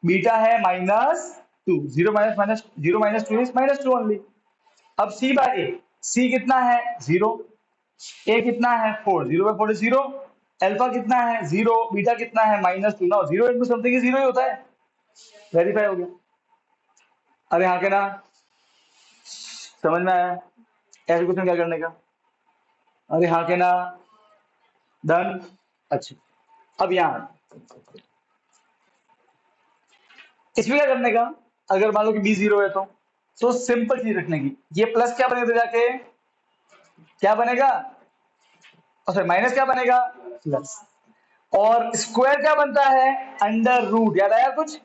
बीटा है -2, 0 माइनस 0 -2 इज -2 ओनली। अब c बाय ए, c कितना है 0, a कितना है 4, 0 बाय 4 इज 0, अल्फा कितना है 0, बीटा कितना है -2, ना 0 इंटू समथिंग 0 ही होता है, वेरीफाई हो गया। अरे हाँ के ना, समझ में आया ऐसे क्वेश्चन क्या करने का? अरे हाँ के ना, डन। अच्छा, अब यहाँ इसमें क्या करने का? अगर मान लो कि बी जीरो है तो सिंपल चीज रखने की, ये प्लस क्या बनेगा जाके, क्या बनेगा, सॉरी माइनस क्या बनेगा, प्लस। और स्क्वायर क्या बनता है, अंडर रूट, याद आया कुछ?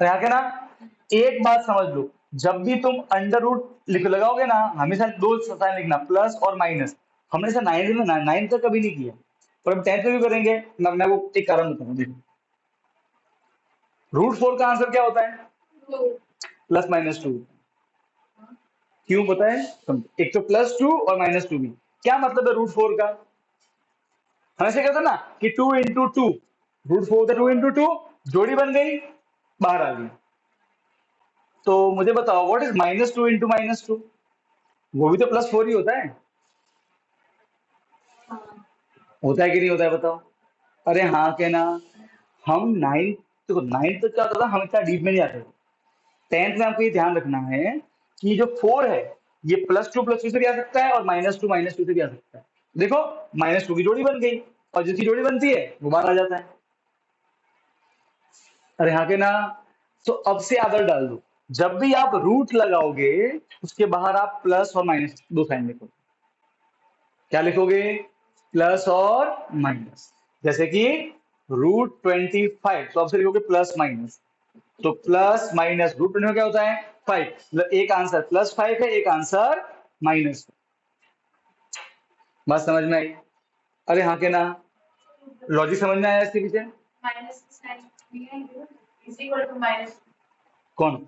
तो यहाँ के ना, एक बात समझ लो, जब भी तुम अंडर रूट लिख लगाओगे ना, हमेशा दो साइन लिखना, प्लस और माइनस। हमने ऐसा नाइन्थ तक कभी नहीं किया, पर हम 10th में भी करेंगे। मैं वो एक कारण बताऊंगा, देखो। रूट 4 का आंसर क्या होता है, +-2। क्यों पता है? एक तो +2 और -2 भी। क्या मतलब है रूट 4 का? हम ऐसे कहते हैं ना कि 2 इंटू 2, रूट 4 2 इंटू 2, जोड़ी बन गई, बाहर आ गई। तो मुझे बताओ व्हाट इज -2 इंटू -2? वो भी तो +4 ही होता है। होता है कि नहीं होता है, बताओ? अरे हाँ के ना, हम नाइन्थ, देखो नाइन्थ तक क्या होता था, हम इतना डीप में नहीं आते थे। 10th में आपको ये ध्यान रखना है कि जो 4 है, ये +2 से भी आ सकता है और -2 से भी आ सकता है। देखो, -2 की जोड़ी बन गई, और जिसकी जोड़ी बनती है वो बाहर आ जाता है। अरे हाँ के ना, तो अब से आदत डाल दो, जब भी आप रूट लगाओगे उसके बाहर आप प्लस और माइनस दो साइन लिखोगे। क्या लिखोगे, प्लस और माइनस। जैसे कि √25, तो आपसे लिखोगे प्लस माइनस, तो प्लस माइनस √20 क्या होता है, 5। मतलब एक आंसर +5 है, एक आंसर माइनस। बात समझ में आई? अरे हाँ के ना, लॉजिक समझ में आया इसके पीछे? Minus sign is equal to minus. कौन?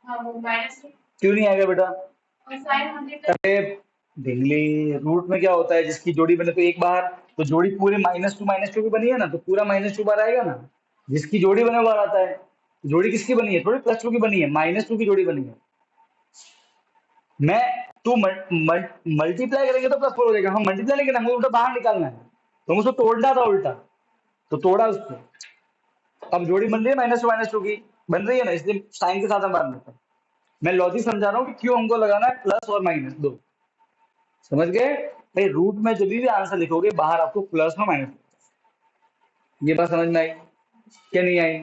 हाँ वो माइनस क्यों नहीं आएगा बेटा? और साइन हंड्रेड। अरे ढिंगली, रूट में क्या होता है, जिसकी जोड़ी बने तो एक बार, तो जोड़ी पूरे -2 की बनी है ना, तो पूरा -2 बार आएगा ना। जिसकी जोड़ी बने बार आता है। जोड़ी किसकी बनी है, थोड़ी +2 की बनी है, -2 की जोड़ी बनी है। मैं तू मल्टीप्लाई करेंगे तो +4 हो जाएगा, हम मल्टीप्लाई नहीं करना, मुझे उल्टा बाहर निकालना है, तो मुझे तोड़ना था उल्टा, तो तोड़ा उसको। अब जोड़ी बन रही है -2 की, बन रही है ना, इसलिए साइन के साथ हम बात करते हैं। मैं लॉजिक समझा रहा हूँ कि क्यों हमको लगाना है प्लस और माइनस दो। समझ गए भाई? रूट में जब भी आंसर लिखोगे बाहर आपको प्लस और माइनस। ये बात समझ में आई क्या नहीं आई?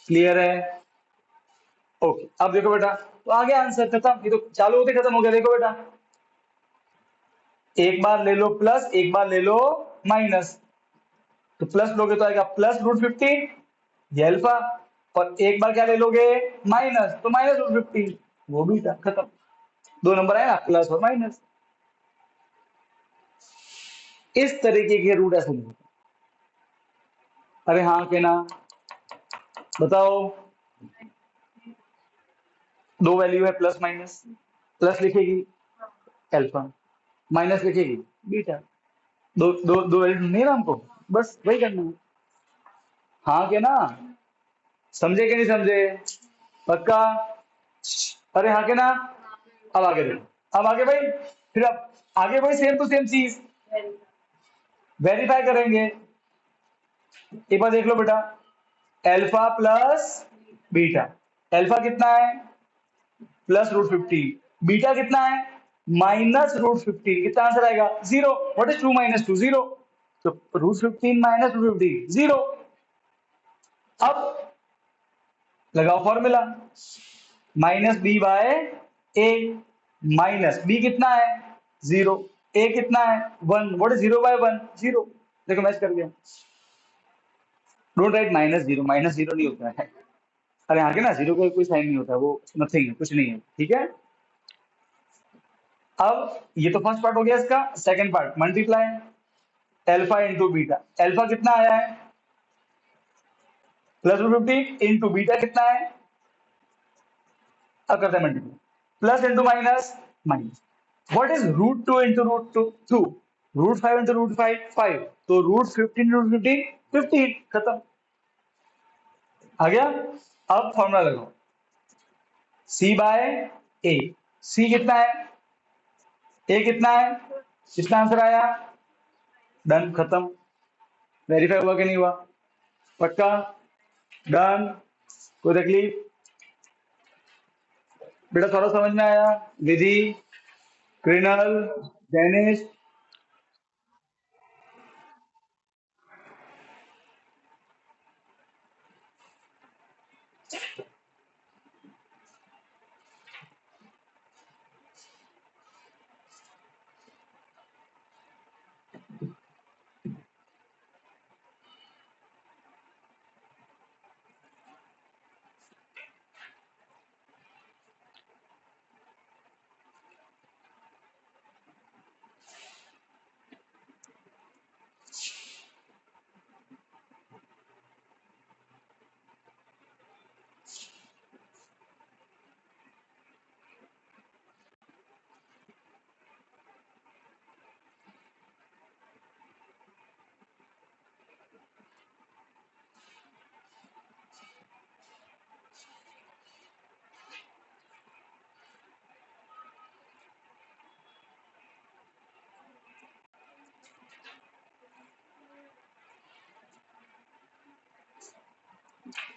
क्लियर है? ओके, अब देखो बेटा, तो आगे आंसर खत्म, ये तो चालू होते खत्म हो गया। देखो बेटा, एक बार ले लो प्लस, एक बार ले लो माइनस, तो प्लस लोगे तो आएगा +√15, ये अल्फा। और एक बार क्या ले लोगे, माइनस, तो -√15, वो भी था, खत्म। दो नंबर आए ना, प्लस और माइनस। इस तरीके के रूट ऐसे नहीं होते। अरे हाँ के ना, बताओ। दो वैल्यू है प्लस माइनस, प्लस लिखेगी अल्फा, माइनस लिखेगी बीटा। दो दो दो वैल्यू नहीं ना हमको, बस वही करना है। हाँ के ना, समझे कि नहीं समझे? पक्का? अरे हाँ के ना, अब आगे देखो, अब आगे भाई, फिर अब आगे भाई सेम टू सेम चीज वेरीफाई करेंगे। एक बार देख लो बेटा, अल्फा प्लस बीटा, अल्फा कितना है, +√15, बीटा कितना है, -√15, कितना आंसर आएगा, 0। What is 2 - 2, 0। तो √15 - √15, 0। अब लगाओ फॉर्मूला, -b/a, माइनस बी कितना है, 0, a कितना है, 1। What is 0/1, 0। देखो मैच कर गया। डोंट राइट -0, -0 नहीं होता है। अरे आगे ना, जीरो का कोई साइन नहीं होता, वो नथिंग है, कुछ नहीं है, ठीक है। अब ये तो फर्स्ट पार्ट हो गया इसका। Second part, multiply alpha into beta. Alpha कितना आया है, +15, इंटू बीटा कितना है, अब करते हैं multiply, plus into minus, minus. What is √2 into √2, 2। √5 into √5, 5। तो √15 इंटू √15, 15, खत्म। आ गया? अब फॉर्मूला लगाओ, c/a। c कितना है, a कितना है, कितना आंसर आया, डन, खत्म। वेरीफाई हुआ कि नहीं हुआ? पक्का? डन? कोई तकलीफ? बेटा थोड़ा समझ में आया? विधि, कृणल, जैनिश।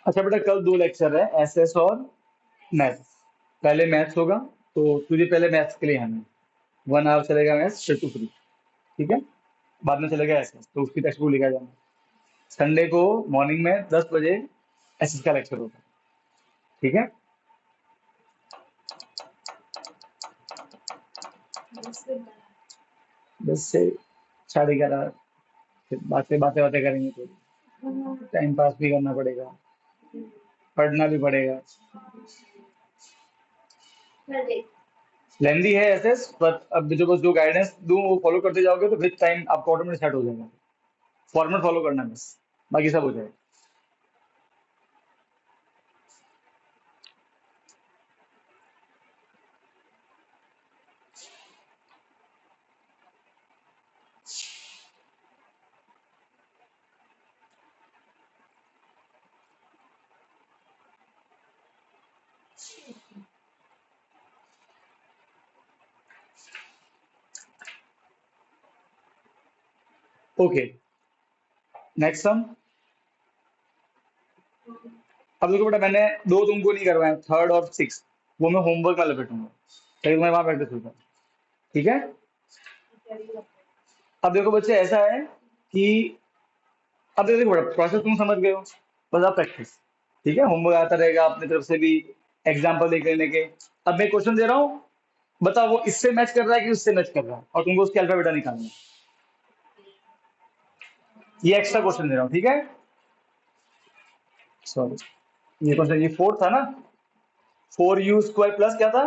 अच्छा बेटा कल 2 लेक्चर है, एसएस और मैथ्स। पहले मैथ्स होगा, तो तुझे पहले मैथ्स के लिए आना है। 1 आवर चलेगा मैथ्स, फिर तू फ्री। ठीक है? बाद में चलेगा एसएस, तो उसकी टेक्स्ट बुक लेकर जाना। संडे को मॉर्निंग में 10 बजे एसएस का लेक्चर होगा। ठीक है? उसके 10 से 11:30। फिर बातें बातें बातें करेंगे, तो बाद टाइम पास भी करना पड़ेगा, पढ़ना भी पड़ेगा। मैं देख लेंदी है एसएस, पर अब जो गाइडेंस दूं वो फॉलो करते जाओगे तो विद टाइम आपको ऑटोमेटिक सेट हो जाएगा। फॉर्मेट फॉलो करना है बस, बाकी सब हो जाएगा। Okay, next sum. अब देखो बेटा, मैंने दो तुमको नहीं करवाए, थर्ड और सिक्स, वो मैं होमवर्क में लपेटूंगा, ताकि तुम्हें वहां प्रैक्टिस हो जाए। ठीक है? अब देखो बच्चे, ऐसा है कि अब देखो बेटा, प्रोसेस तुम समझ गए हो, बस आप प्रैक्टिस। ठीक है? होमवर्क आता रहेगा अपनी तरफ से भी, एग्जाम्पल देख लेने के। अब मैं क्वेश्चन दे रहा हूँ, बताओ वो इससे मैच कर रहा है कि उससे मैच कर रहा है, और तुमको उसके अल्फा बेटा निकालना है। ये एक्स्ट्रा क्वेश्चन दे रहा हूँ, ठीक है? सॉरी, ये क्वेश्चन, ये 4 था ना। 4u² प्लस क्या था?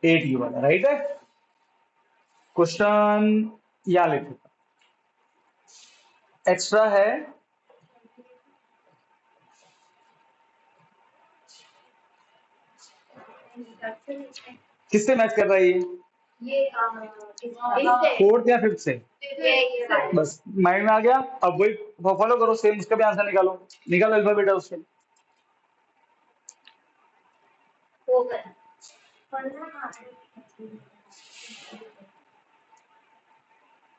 8u वाला, राइट है? क्वेश्चन यहाँ लिखो, एक्स्ट्रा है। किससे मैच कर रहा है ये? ये फोर्थ या फिफ्थ से? ये बस माइंड में आ गया। अब वही फॉलो करो, सेम उसका भी आंसर निकालो। निकालो अल्फा बेटा उससे। हो गया।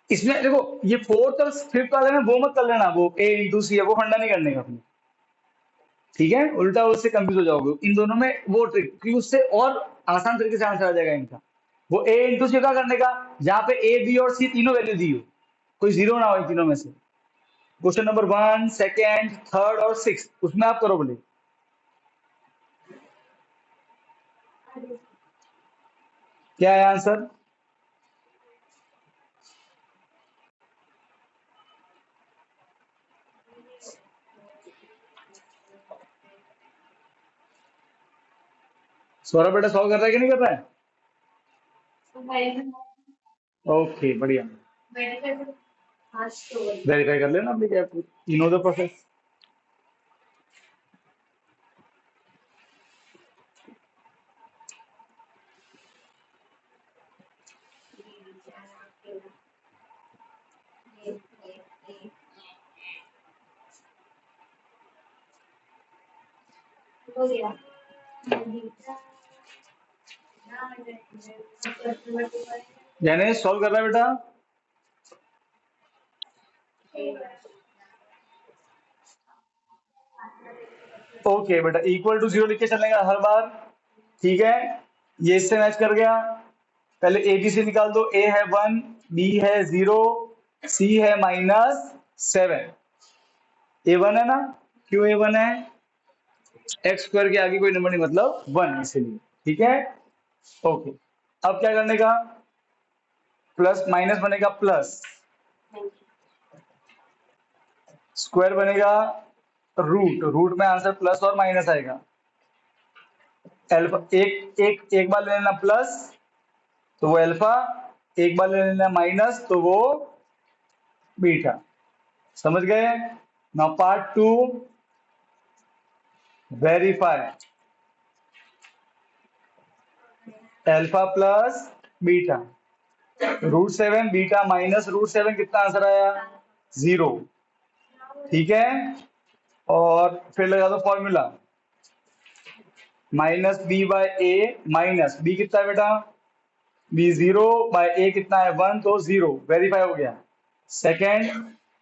इसमें देखो, ये फोर्थ और फिफ्थ वाले में वो मत कर लेना, वो ए इंटू सी है, वो फंडा नहीं करने का अपने। ठीक है? उल्टा उससे कंफ्यूज हो जाओगे। इन दोनों में वो ट्रिक, क्योंकि उससे और आसान तरीके से आंसर आ जाएगा इनका। वो ए इंटू सी का करने का, जहां पे ए बी और सी तीनों वैल्यू दी हो, कोई जीरो ना हो इन तीनों में से। क्वेश्चन नंबर 1, सेकेंड, थर्ड और सिक्स, उसमें आप करो बोले। क्या है आंसर? सौरभ बेटा सॉल्व कर रहा है कि नहीं कर रहा है? ओके, बढ़िया। वेरीफाई कर लेना अपनी क्या, यू नो द प्रोसेस। हो गया। यानी सॉल्व कर रहा है बेटा? ओके बेटा, इक्वल टू जीरो लिख के चलेगा हर बार। ठीक है, ये इससे मैच कर गया। पहले ए बी सी निकाल दो। ए है 1, बी है 0, सी है -7। A1 है ना? क्यों A1 है? एक्स स्क्वायर के आगे कोई नंबर नहीं, मतलब 1, इसीलिए। ठीक है, ओके। अब क्या करने का? प्लस माइनस बनेगा प्लस, स्क्वायर बनेगा रूट, रूट में आंसर प्लस और माइनस आएगा। एल्फा एक एक एक बार ले लेना प्लस तो वो अल्फा, एक बार ले लेना माइनस तो वो बीटा। समझ गए? Now part 2, verify alpha plus beta. √7 beta minus √7 कितना आंसर आया? 0। ठीक है, और फिर लगा दो फॉर्मूला, -b/a माइनस b कितना है बेटा? b 0 बाय a कितना है? 1, तो 0। वेरीफाई हो गया। Second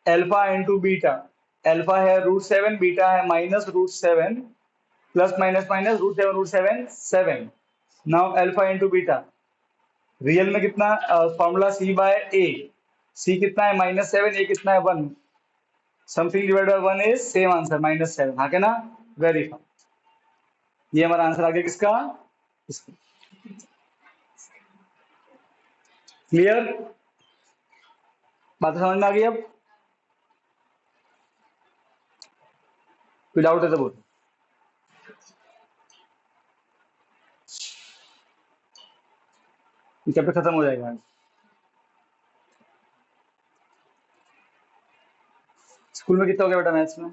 alpha into beta, alpha है √7, बीटा है -√7, plus minus minus √7 7। Now alpha into beta, real में कितना? फॉर्मूला c/a, c कितना है? -7, a कितना है? 1। Something divided by 1 is same answer -7। हाँ के ना? वेरीफाई। ये हमारा आंसर आ गया किसका? इसका। क्लियर? बात समझ में आ गई? अब कोई डाउट है तो बोलो। चैप्टर खत्म हो जाएगा। स्कूल में कितना हो गया बेटा मैथ्स में?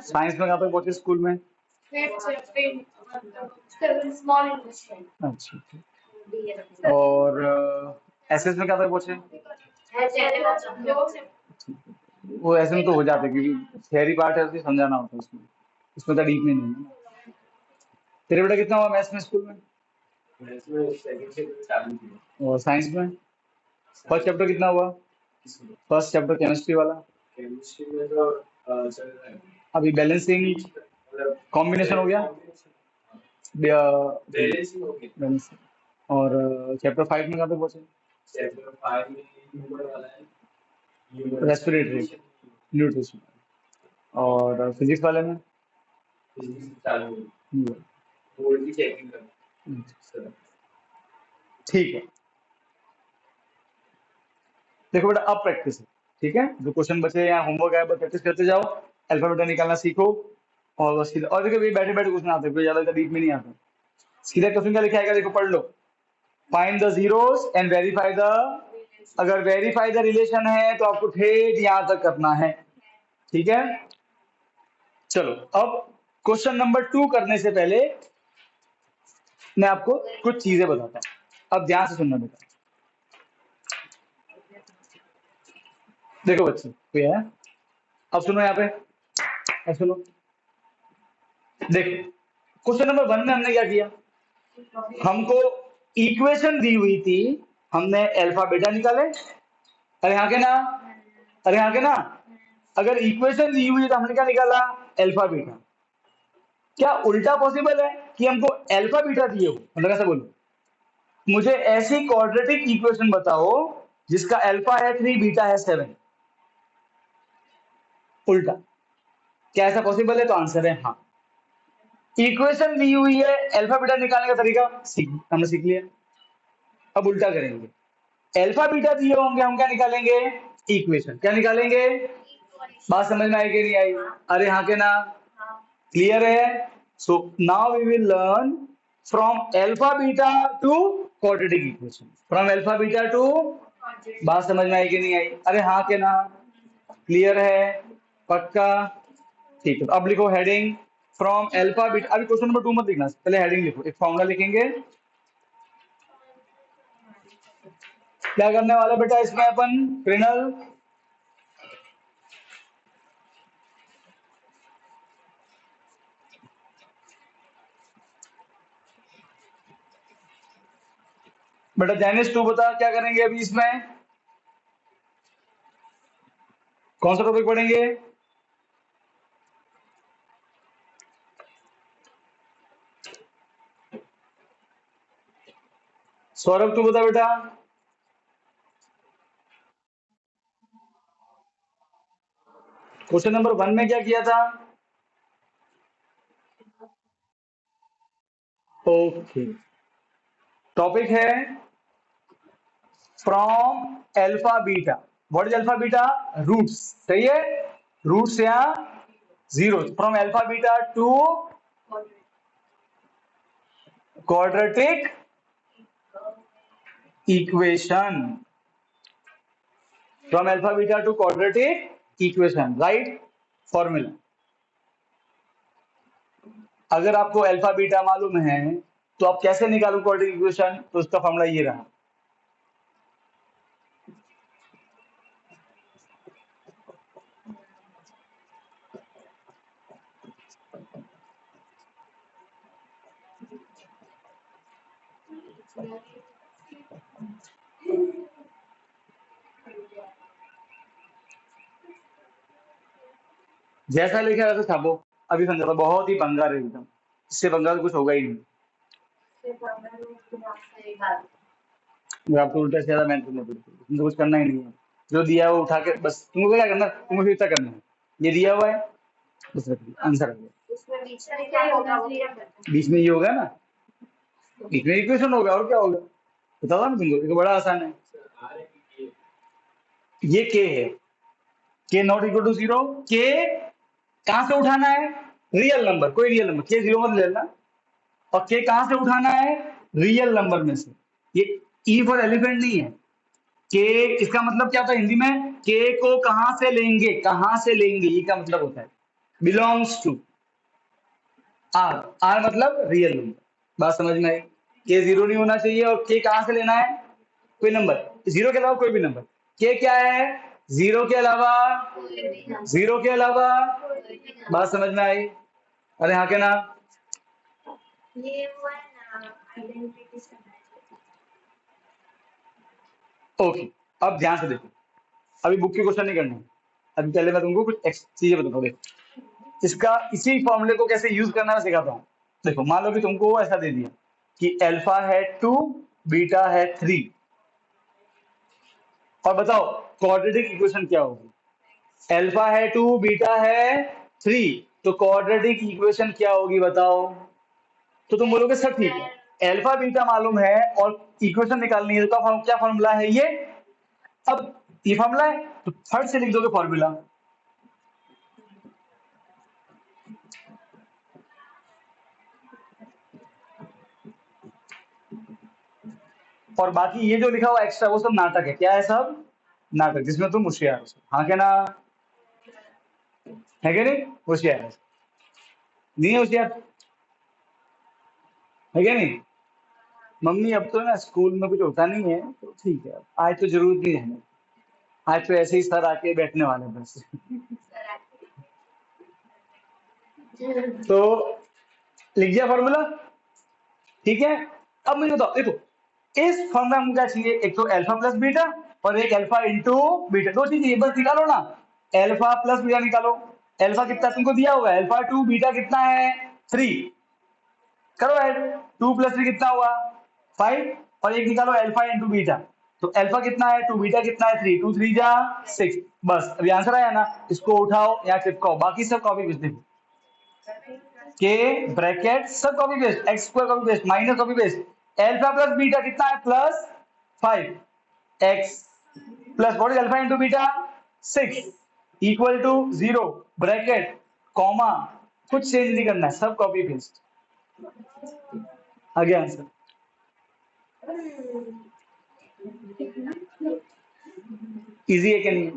साइंस में कहाँ तक पहुंचे स्कूल में? अच्छा, और एसएस में कहाँ तक पहुंचे? वो ऐसे में तो हो जाते, क्योंकि थियरी पार्ट है, उसको समझाना होता है उसमें, इसमें तो डीप में नहीं है। तेरे बेटा कितना हुआ मैथ्स में स्कूल में? और साइंस में फर्स्ट चैप्टर कितना हुआ? फर्स्ट चैप्टर केमिस्ट्री वाला अभी बैलेंसिंग कॉम्बिनेशन हो गया। बैलेंसिंग। और चैप्टर 5 में कहाँ तक पहुंचे? Respiratory, nutrition. और फिजिक्स वाले में ठीक है। देखो बेटा, अब प्रैक्टिस है। ठीक है, जो क्वेश्चन बचे या होमवर्क है बस प्रैक्टिस करते जाओ, अल्फाबेटा निकालना सीखो। और बस सीधा, और देखो ये बैठे बैठे क्वेश्चन आते हैं, कोई ज्यादा डीप में नहीं आता। सीधा क्वेश्चन क्या लिखा है देखो, पढ़ लो। Find the zeros and verify the, अगर वेरीफाई द रिलेशन है तो आपको ठेठ यहां तक करना है। ठीक है, चलो अब क्वेश्चन नंबर 2 करने से पहले मैं आपको कुछ चीजें बताता हूं, अब ध्यान से सुनना बेटा। देखो बच्चे, कोई है? अब सुनो यहाँ पे, अब सुनो। देखो क्वेश्चन नंबर 1 में हमने क्या किया? हमको इक्वेशन दी हुई थी, हमने अल्फा बीटा निकाले। अरे हाँ के ना? अरे हाँ के ना? अगर इक्वेशन दी हुई है तो हमने क्या निकाला? Alpha beta. क्या उल्टा पॉसिबल है कि हमको अल्फा बीटा दिए हो? मतलब ऐसा बोलो, मुझे ऐसी क्वाड्रेटिक इक्वेशन बताओ जिसका अल्फा है 3, बीटा है 7। उल्टा, क्या ऐसा पॉसिबल है? तो आंसर है हाँ। इक्वेशन दी हुई है, अल्फा बीटा निकालने का तरीका हमने सीख लिया। अब उल्टा करेंगे, अल्फा बीटा दिए होंगे, हम क्या निकालेंगे? इक्वेशन। क्या निकालेंगे? बात समझ में आई कि नहीं आई? अरे हाँ के ना? क्लियर है? So now we will learn from alpha beta to quadratic equation, from alpha beta to. बात समझ में आई कि नहीं आई? अरे हाँ के ना? क्लियर है? पक्का? ठीक है, अब लिखो हेडिंग फ्रॉम अल्फा बीटा। अभी क्वेश्चन नंबर 2 मत लिखना, पहले हेडिंग लिखो, एक फॉर्मूला लिखेंगे। क्या करने वाला बेटा इसमें अपन? क्रिनल, बेटा जैनिस 2 बता क्या करेंगे अभी इसमें? कौन सा टॉपिक पढ़ेंगे? सौरभ तू बता बेटा। क्वेश्चन नंबर 1 में क्या किया था? ओके, टॉपिक है from alpha beta. What is alpha beta? Roots, सही है, रूट्स या zero. From alpha beta to quadratic equation, from alpha beta to quadratic equation, right formula. अगर आपको अल्फा बीटा मालूम है तो आप कैसे निकालो क्वाड्रेटिक इक्वेशन? तो उसका फॉर्मूला ये रहा। जैसा लिखा है वैसे छापो। अभी समझा था, बहुत ही बंगार है एकदम, इससे बंगाल कुछ होगा ही नहीं। आपको उल्टा सीधा मेहनत करना पड़ेगा, तुमको कुछ करना ही नहीं है। जो दिया है वो उठा के बस तुमको क्या करना है, तुमको सिर्फ इतना करना है। ये दिया हुआ है, बस रख दिया, आंसर आ गया। बीच में ये होगा ना, बीच में इक्वेशन होगा, और क्या होगा बता ना तुमको, ये बड़ा आसान है। ये के है, के नॉट इक्वल टू जीरो। के कहां से उठाना है? रियल नंबर, कोई रियल नंबर, के जीरो मत लेना। और के कहां से उठाना है? रियल नंबर में से। ये ई फॉर एलिफेंट नहीं है। के इसका मतलब क्या होता है हिंदी में? के को कहां से लेंगे, कहां से लेंगे, ये का मतलब होता है बिलोंग्स टू आर। आर मतलब रियल नंबर। बात समझ में आई? के जीरो नहीं होना चाहिए। और के कहां से लेना है? कोई नंबर, जीरो के अलावा कोई भी नंबर। के क्या है? जीरो के अलावा, जीरो के अलावा। बात समझ में आई? अरे हाँ के ना? ये वो है ना आइडेंटिटी से। ओके, अब ध्यान से देखो, अभी बुक के क्वेश्चन नहीं करना है। अभी पहले मैं तुमको कुछ चीजें बताता हूँ। देखो इसका, इसी फॉर्मूले को कैसे यूज करना मैं सिखाता हूँ। देखो मान लो कि तुमको ऐसा दे दिया कि अल्फा है 2, बीटा है 3, और बताओ क्वाड्रेटिक इक्वेशन क्या होगी? अल्फा है 2, बीटा है 3, तो क्वाड्रेटिक इक्वेशन क्या होगी बताओ? तो तुम बोलोगे सर ठीक है, अल्फा बीटा मालूम है और इक्वेशन निकालनी है, तो क्या फॉर्मूला है ये? अब ये फॉर्मूला है तो थर्ड से लिख दोगे फॉर्मूला। और बाकी ये जो लिखा हुआ एक्स्ट्रा वो सब नाटक है। क्या है सब? नाटक, जिसमें तुम होशियार हो। हाँ क्या ना? है क्या नहीं? होशियार है, नहीं है होशियार, है क्या नहीं? मम्मी अब तो ना स्कूल में कुछ होता नहीं है तो ठीक है, आज तो जरूरत नहीं है, आज तो ऐसे ही सर आके बैठने वाले हैं बस। तो लिख दिया फॉर्मूला, ठीक है। अब मुझे बताओ, देखो इस फॉर्मूला में क्या चाहिए? एक तो अल्फा प्लस बीटा और एक अल्फा इंटू बीटा, दो चीजें बस निकालो ना। अल्फा प्लस बीटा निकालो। अल्फा कितना तुमको दिया होगा? अल्फा 2, बीटा कितना है? 3, करो ऐड। 2 प्लस 3 कितना हुआ? 5। और एक निकालो अल्फा इंटू बीटा, तो अल्फा कितना है 2, बीटा कितना है 3, 2 3 जा 6। बस अभी आंसर आया ना, इसको उठाओ या चिपकाओ, बाकी सब कॉपी पेस्ट देखो। के ब्रैकेट सब copy paste, x square copy paste, minus copy paste. Alpha plus beta कितना है? Plus 5 x plus what is alpha into beta? 6 equal to 0 bracket comma, कुछ चेंज नहीं करना है, सब कॉपी पेस्ट। आ गया आंसर। इजी है क्या नहीं?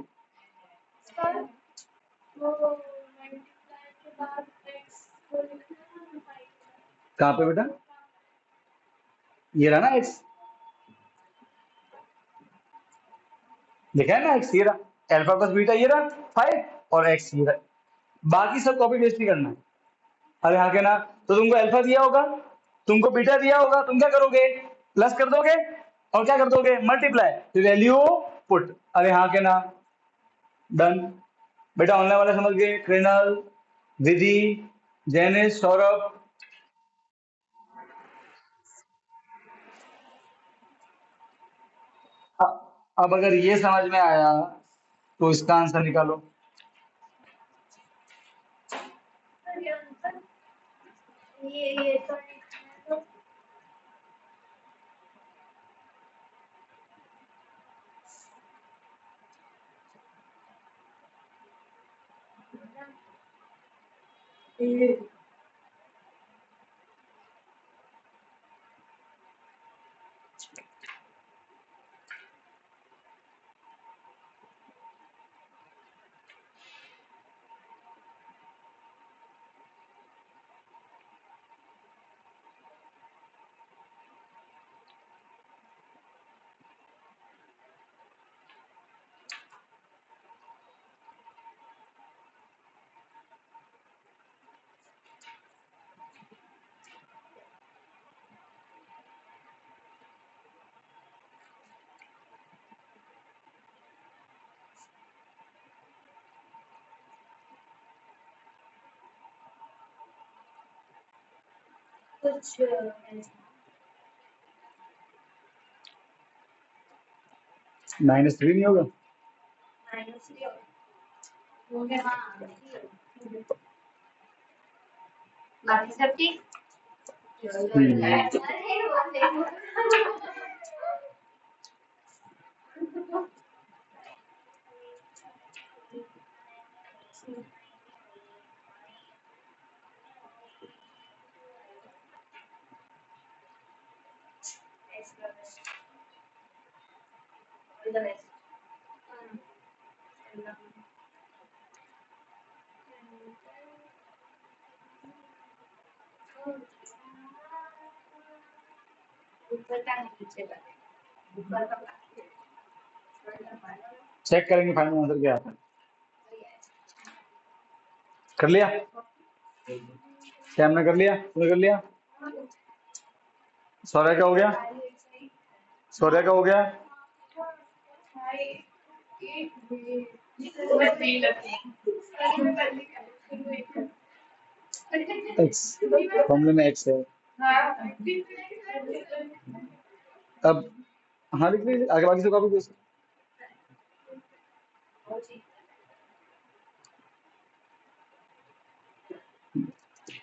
कहाँ पे बेटा? ये रहा ना एक्स, देखा है ना एक्स, ये रहा अल्फा प्लस बीटा, ये रहा 5 और एक्स ये रहा, बाकी सब कॉपी पेस्ट नहीं करना है। अरे हाँ के ना? तो तुमको अल्फा दिया होगा, तुमको बीटा दिया होगा, तुम क्या करोगे? प्लस कर दोगे और क्या कर दोगे? मल्टीप्लाई, तो वैल्यू पुट। अरे हाँ के ना? डन। बेटा ऑनलाइन वाले समझ गए, कृणल, विधि, जैनिश, सौरभ। अब अगर ये समझ में आया तो इसका आंसर निकालो। ये आंसर ये तो नहीं तो कुछ -3 नहीं होगा? माइनस हो गया। हाँ बाकी सब ठीक। ऊपर का नीचे का ऊपर का चेक करेंगे फाइनल आंसर क्या आता है। कर लिया? श्याम ने कर लिया? तुमने कर लिया? सौर्य का हो गया? सौर्य का हो गया? एक्स, फॉर्मूले में एक्स है। अब हाँ लिख लीजिए, आगे बाकी से कॉपी पेस्ट।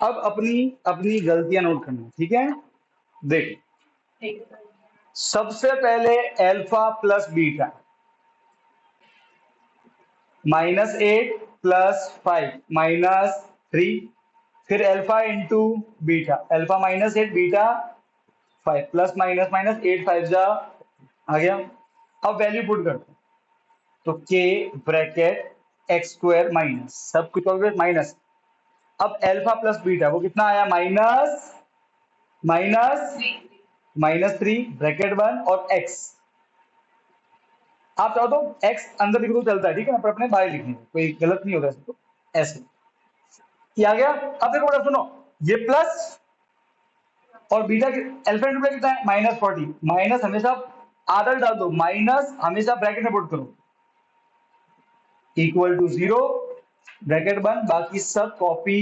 अब अपनी अपनी गलतियां नोट करना, ठीक है? देख, सबसे पहले अल्फा प्लस बीटा, -8 + 5 -3, फिर alpha into beta, alpha -8 beta 5 plus minus minus 8 5 जा आ गया। अब वैल्यू पुट करते हैं, तो के ब्रैकेट एक्स स्क्वायर माइनस सब कुछ माइनस। अब अल्फा प्लस बीटा वो कितना आया? माइनस माइनस -3 ब्रैकेट 1 और एक्स। आप चाहो तो एक्स अंदर लिख दो चलता है, ठीक है ना, पर अपने बाहर लिखने कोई गलत नहीं होगा, तो ऐसे ये आ गया। अब देखो बेटा सुनो, ये प्लस और बीटा के अल्फा इंटू कितना है? -40। माइनस हमेशा आदर डाल दो, माइनस हमेशा ब्रैकेट में पुट करो, इक्वल टू 0 ब्रैकेट बंद, बाकी सब कॉपी।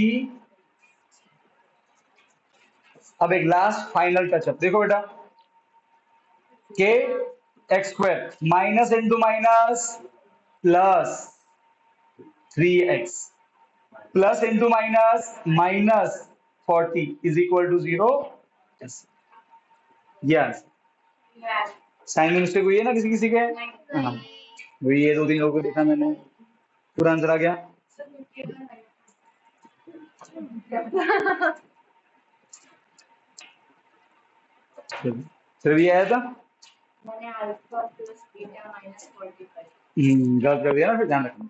अब एक लास्ट फाइनल टचअप देखो बेटा, के x square minus into minus plus 3x plus into minus -40 is equal to 0। Yes, sign में मिस्टेक हुई है ना किसी किसी के? हाँ, वही ये 2-3 लोगों को देखा मैंने, पूरा आंसर आ गया। फिर भी आया था, मैंने अल्फा प्लस बीटा -45 गलत कर दिया ना, फिर ध्यान रखना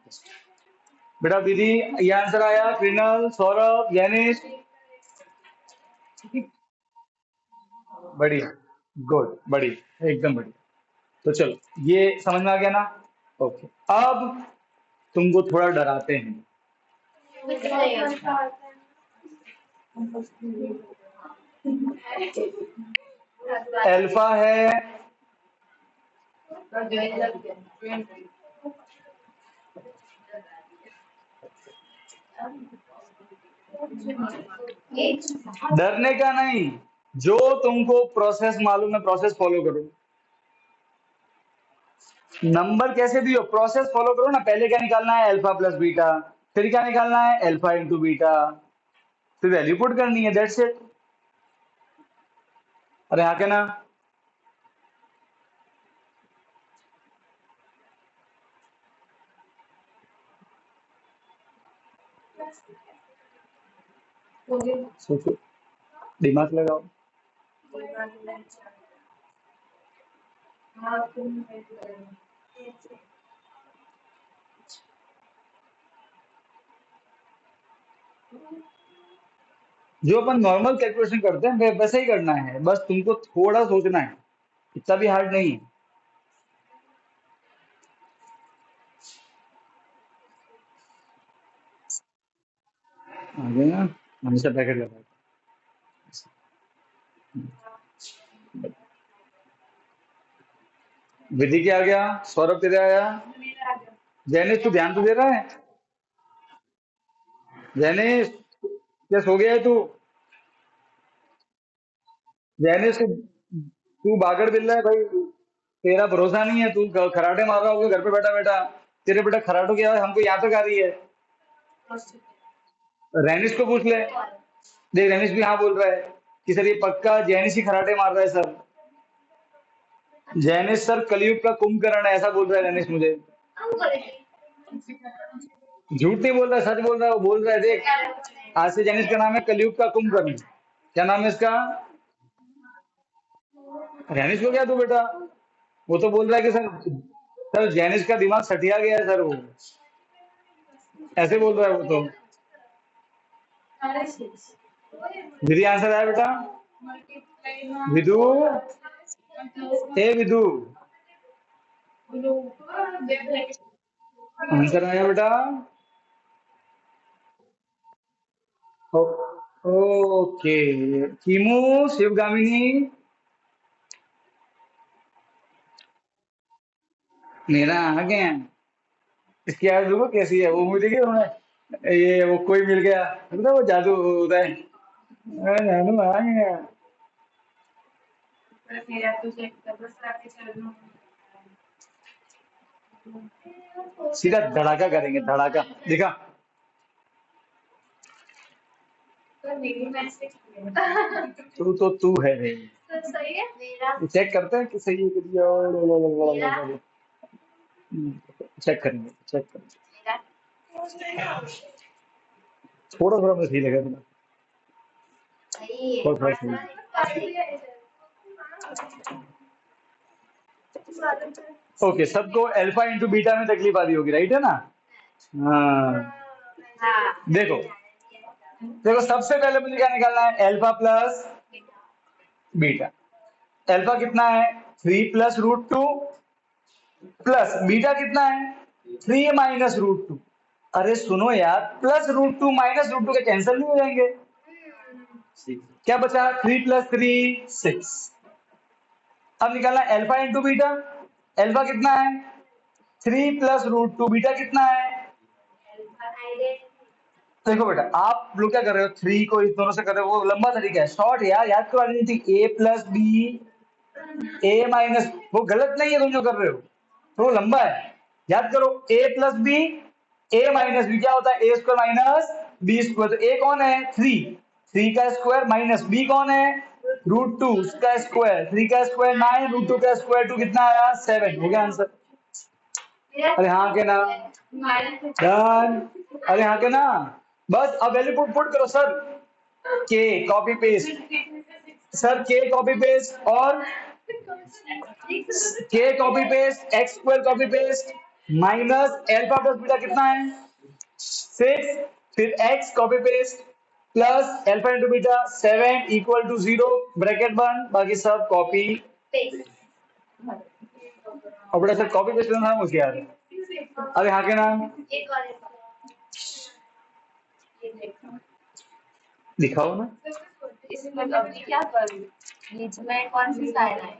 बेटा। दीदी ये आंसर आया, कृणल, सौरभ, यानिश, बढ़िया, गुड, बढ़िया, एकदम बढ़िया। तो चलो ये समझ में आ गया ना? ओके, अब तुमको थोड़ा डराते हैं। अल्फा है डरने का नहीं, जो तुमको प्रोसेस मालूम है प्रोसेस फॉलो करो। नंबर कैसे भी हो प्रोसेस फॉलो करो ना। पहले क्या निकालना है, अल्फा प्लस बीटा, फिर क्या निकालना है, अल्फा इंटू बीटा, फिर वैल्यू पुट करनी है, दैट्स इट। अरे यहाँ के ना, सोचो, दिमाग लगाओ। जो अपन नॉर्मल कैलकुलेशन करते हैं वैसा ही करना है, बस तुमको थोड़ा सोचना है, इतना भी हार्ड नहीं है। आगे ना हमेशा पैकेट लगा, विधि क्या आ गया, सौरभ किधर आया, जैनिस तू ध्यान तो दे रहा है, जैनिस क्या सो गया है तू, जैनिस तू बागड़ बिल्ला है भाई, तेरा भरोसा नहीं है, तू खराटे मार रहा होगा घर पे बैठा बैठा, तेरे बेटा खराटो की आवाज हमको यहाँ तक आ रही है। रैनिस को पूछ ले, देख रैनिस भी हाँ बोल रहा है कि सर ये पक्का जैनिस ही खराटे मार रहा है सर, जैनिस सर कलयुग का कुंभकर्ण है ऐसा बोल रहा है रैनिस मुझे। झूठ नहीं बोल रहा है, सच बोल रहा है, वो बोल रहा है देख, आज से जैनिस का नाम है कलयुग का कुंभकर्ण। क्या नाम है इसका, रैनिस को क्या तू बेटा, वो तो बोल रहा है कि सर जैनिस का दिमाग सटिया गया है सर, वो ऐसे बोल रहा है वो तो। विधि आंसर आया बेटा, विदु, ए विदु आंसर आया बेटा। ओके, कीमू शिवगामिनी, मेरा आ गया। इसकी याद देखो कैसी है, वो मूवी देखी तुमने, ये वो कोई मिल गया, पता है वो जादू होता है, जादू आ गया, सीधा धड़ाका करेंगे, धड़ाका दिखा। तू तो तू है भाई, चेक करते हैं कि सही है कि चेक करेंगे, चेक करेंगे, थोड़ा थोड़ा मुझे सही लगा थोड़ा थोड़ा सही। ओके, सबको अल्फा इंटू बीटा में तकलीफ आ रही होगी, राइट है ना। हाँ देखो, देखो सबसे पहले मुझे क्या निकालना है, अल्फा प्लस बीटा। अल्फा कितना है, 3 + √2 प्लस बीटा कितना है, 3 - √2। अरे सुनो यार, +√2 -√2 के कैंसिल नहीं हो जाएंगे, क्या बचा, 3 + 3 6। अब निकालना अल्फा इंटू बीटा, अल्फा कितना है 3 + √2, बीटा कितना है। देखो बेटा आप लोग क्या कर रहे हो, 3 को इस दोनों से कर रहे हो, वो लंबा तरीका है, शॉर्ट यार, याद करवा देनी थी, A + B, वो गलत नहीं है तुम जो कर रहे हो, तो वो लंबा है, याद करो, A + B, A - B क्या होता है, A² - B², तो A कौन है 3, 3 का स्क्वायर माइनस B कौन है √2, उसका स्क्वायर, 3 का स्क्वायर 9, √2 का स्क्वायर 2 कितना आया 7, हो गया आंसर। अरे हाँ के ना, डन, अरे हाँ के ना, बस अब वैल्यू पुट करो सर, के कॉपी पेस्ट, सर के कॉपी पेस्ट और के copy paste, x² copy paste minus alpha plus beta कितना है 6, फिर x copy paste plus alpha into beta 7 = 0, bracket बंद, बाकी सब कॉपी और बड़ा सर कॉपी पेस्ट करना मुझे याद है। अरे हाँ के नाम दिखाओ ना, इसमें अभी क्या करूं, बीच में कौन सी साइड है,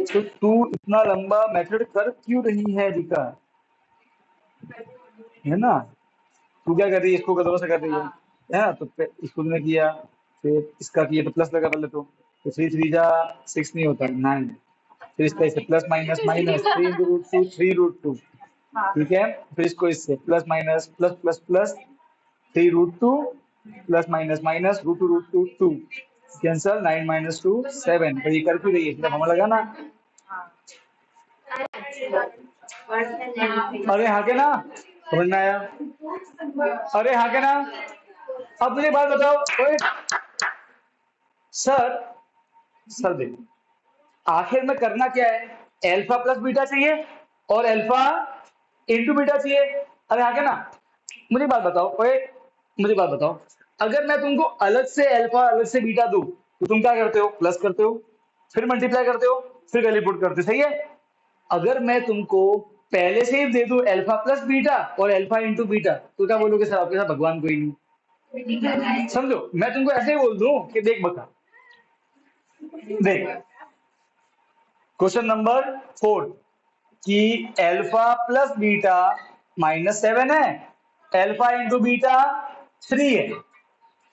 तो तू इतना लंबा मेथड कर क्यों रही है रिका, है ना। तू क्या कर रही है, इसको दोनों से कर रही है ना, तो इसको तुमने किया, फिर इसका किया तो प्लस लगा पहले, तो 3 3 जा 6 नहीं होता 9, फिर इसका इससे प्लस माइनस माइनस 3 × 2 3√2, ठीक है, फिर इसको इससे plus minus plus plus plus 3√2 plus minus minus √2 cancel 9 - 2 7, पर ये कर क्यों रही है, इसका हमें लगा ना। अरे हाँ के ना, समझ में आया, अरे हाँ के ना। अब मुझे बात बताओ, ओए सर, सर देखो आखिर में करना क्या है, अल्फा प्लस बीटा चाहिए और अल्फा इंटू बीटा चाहिए। अरे हाँ के ना, मुझे बात बताओ, ओए मुझे बात बताओ, अगर मैं तुमको अलग से अल्फा अलग से बीटा दूं तो तुम क्या करते हो, प्लस करते हो, फिर मल्टीप्लाई करते हो, फिर वैल्यू पुट करते हो, सही है। अगर मैं तुमको पहले से ही दे दूं अल्फा प्लस बीटा और अल्फा इंटू बीटा, तो क्या बोलोगे सर आपके साथ भगवान कोई नहीं। समझो, मैं तुमको ऐसे ही बोल दूं कि देख बता, देख क्वेश्चन नंबर 4 कि अल्फा प्लस बीटा -7 है, अल्फा इंटू बीटा 3 है।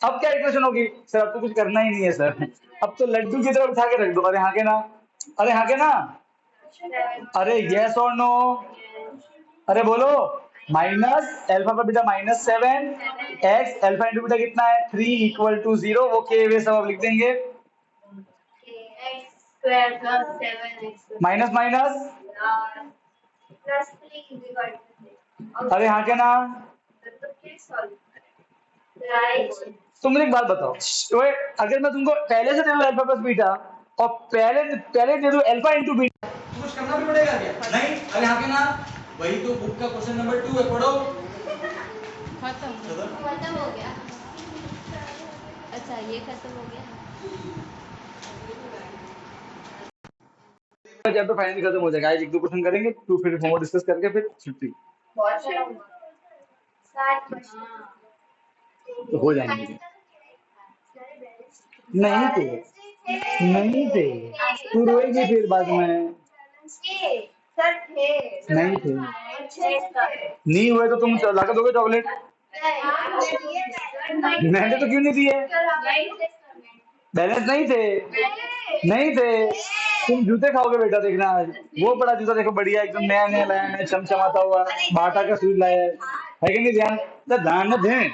अब क्या इक्वेशन होगी सर, अब तो कुछ करना ही नहीं है सर, अब तो लड्डू की तरह उठा के रख दो, अरे हाँ के ना, अरे हाँ के ना, अरे यस और नो, अरे बोलो, माइनस अल्फा का beta -7 x alpha into beta कितना है 3 = 0, वो के वे सब आप लिख देंगे, माइनस माइनस, अरे हाँ के ना। तो मुझे एक बात बताओ, तो अगर मैं तुमको पहले से दे दूं अल्फा प्लस बीटा और पहले पहले दे दूं अल्फा इंटू बीटा, कुछ करना भी पड़ेगा क्या, नहीं, अरे हाँ के ना, वही तो बुक का क्वेश्चन नंबर 2 है, पढ़ो। खत्म हो गया। अच्छा ये खत्म हो गया। चैप्टर फाइनली खत्म हो जाएगा, आज 1 2 क्वेश्चन करेंगे, तो फिर होमवर्क डिस्कस करके फिर छुट्टी, तो हो जाएंगे। नहीं थे, नहीं थे, तू रोएगी फिर बाद में, नहीं थे, नहीं हुए तो तुम ला के दोगे चॉकलेट, मैंने तो क्यों नहीं दिए, बैलेंस नहीं थे, नहीं थे, तुम जूते खाओगे बेटा, देखना आज वो बड़ा जूता देखो, बढ़िया एकदम नया नया लाया है, चमचमाता हुआ बाटा का शूज लाया है कि नहीं, ध्यान तो ध्यान न दें।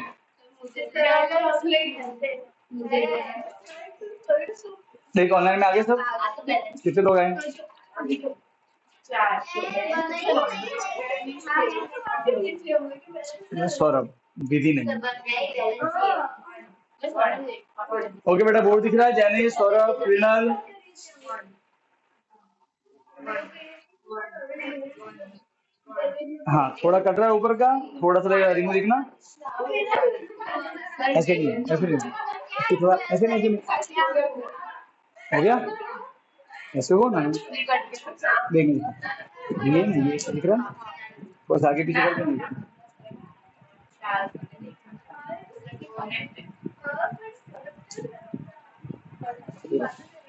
देख ऑनलाइन में आगे सब कितने लोग आए, सौरभ, विधि नहीं, ओके बेटा, बोर्ड दिख रहा है, जैनी, सौरभ, कृणल, हाँ थोड़ा कट रहा है ऊपर का, थोड़ा सा रिंग दिखना, ऐसे नहीं है, ऐसे नहीं, तो थोड़ा ऐसे नहीं, हो गया, ऐसे हो ना, देखेंगे ये नहीं, ये दिख रहा है, बस आगे पीछे करके नहीं,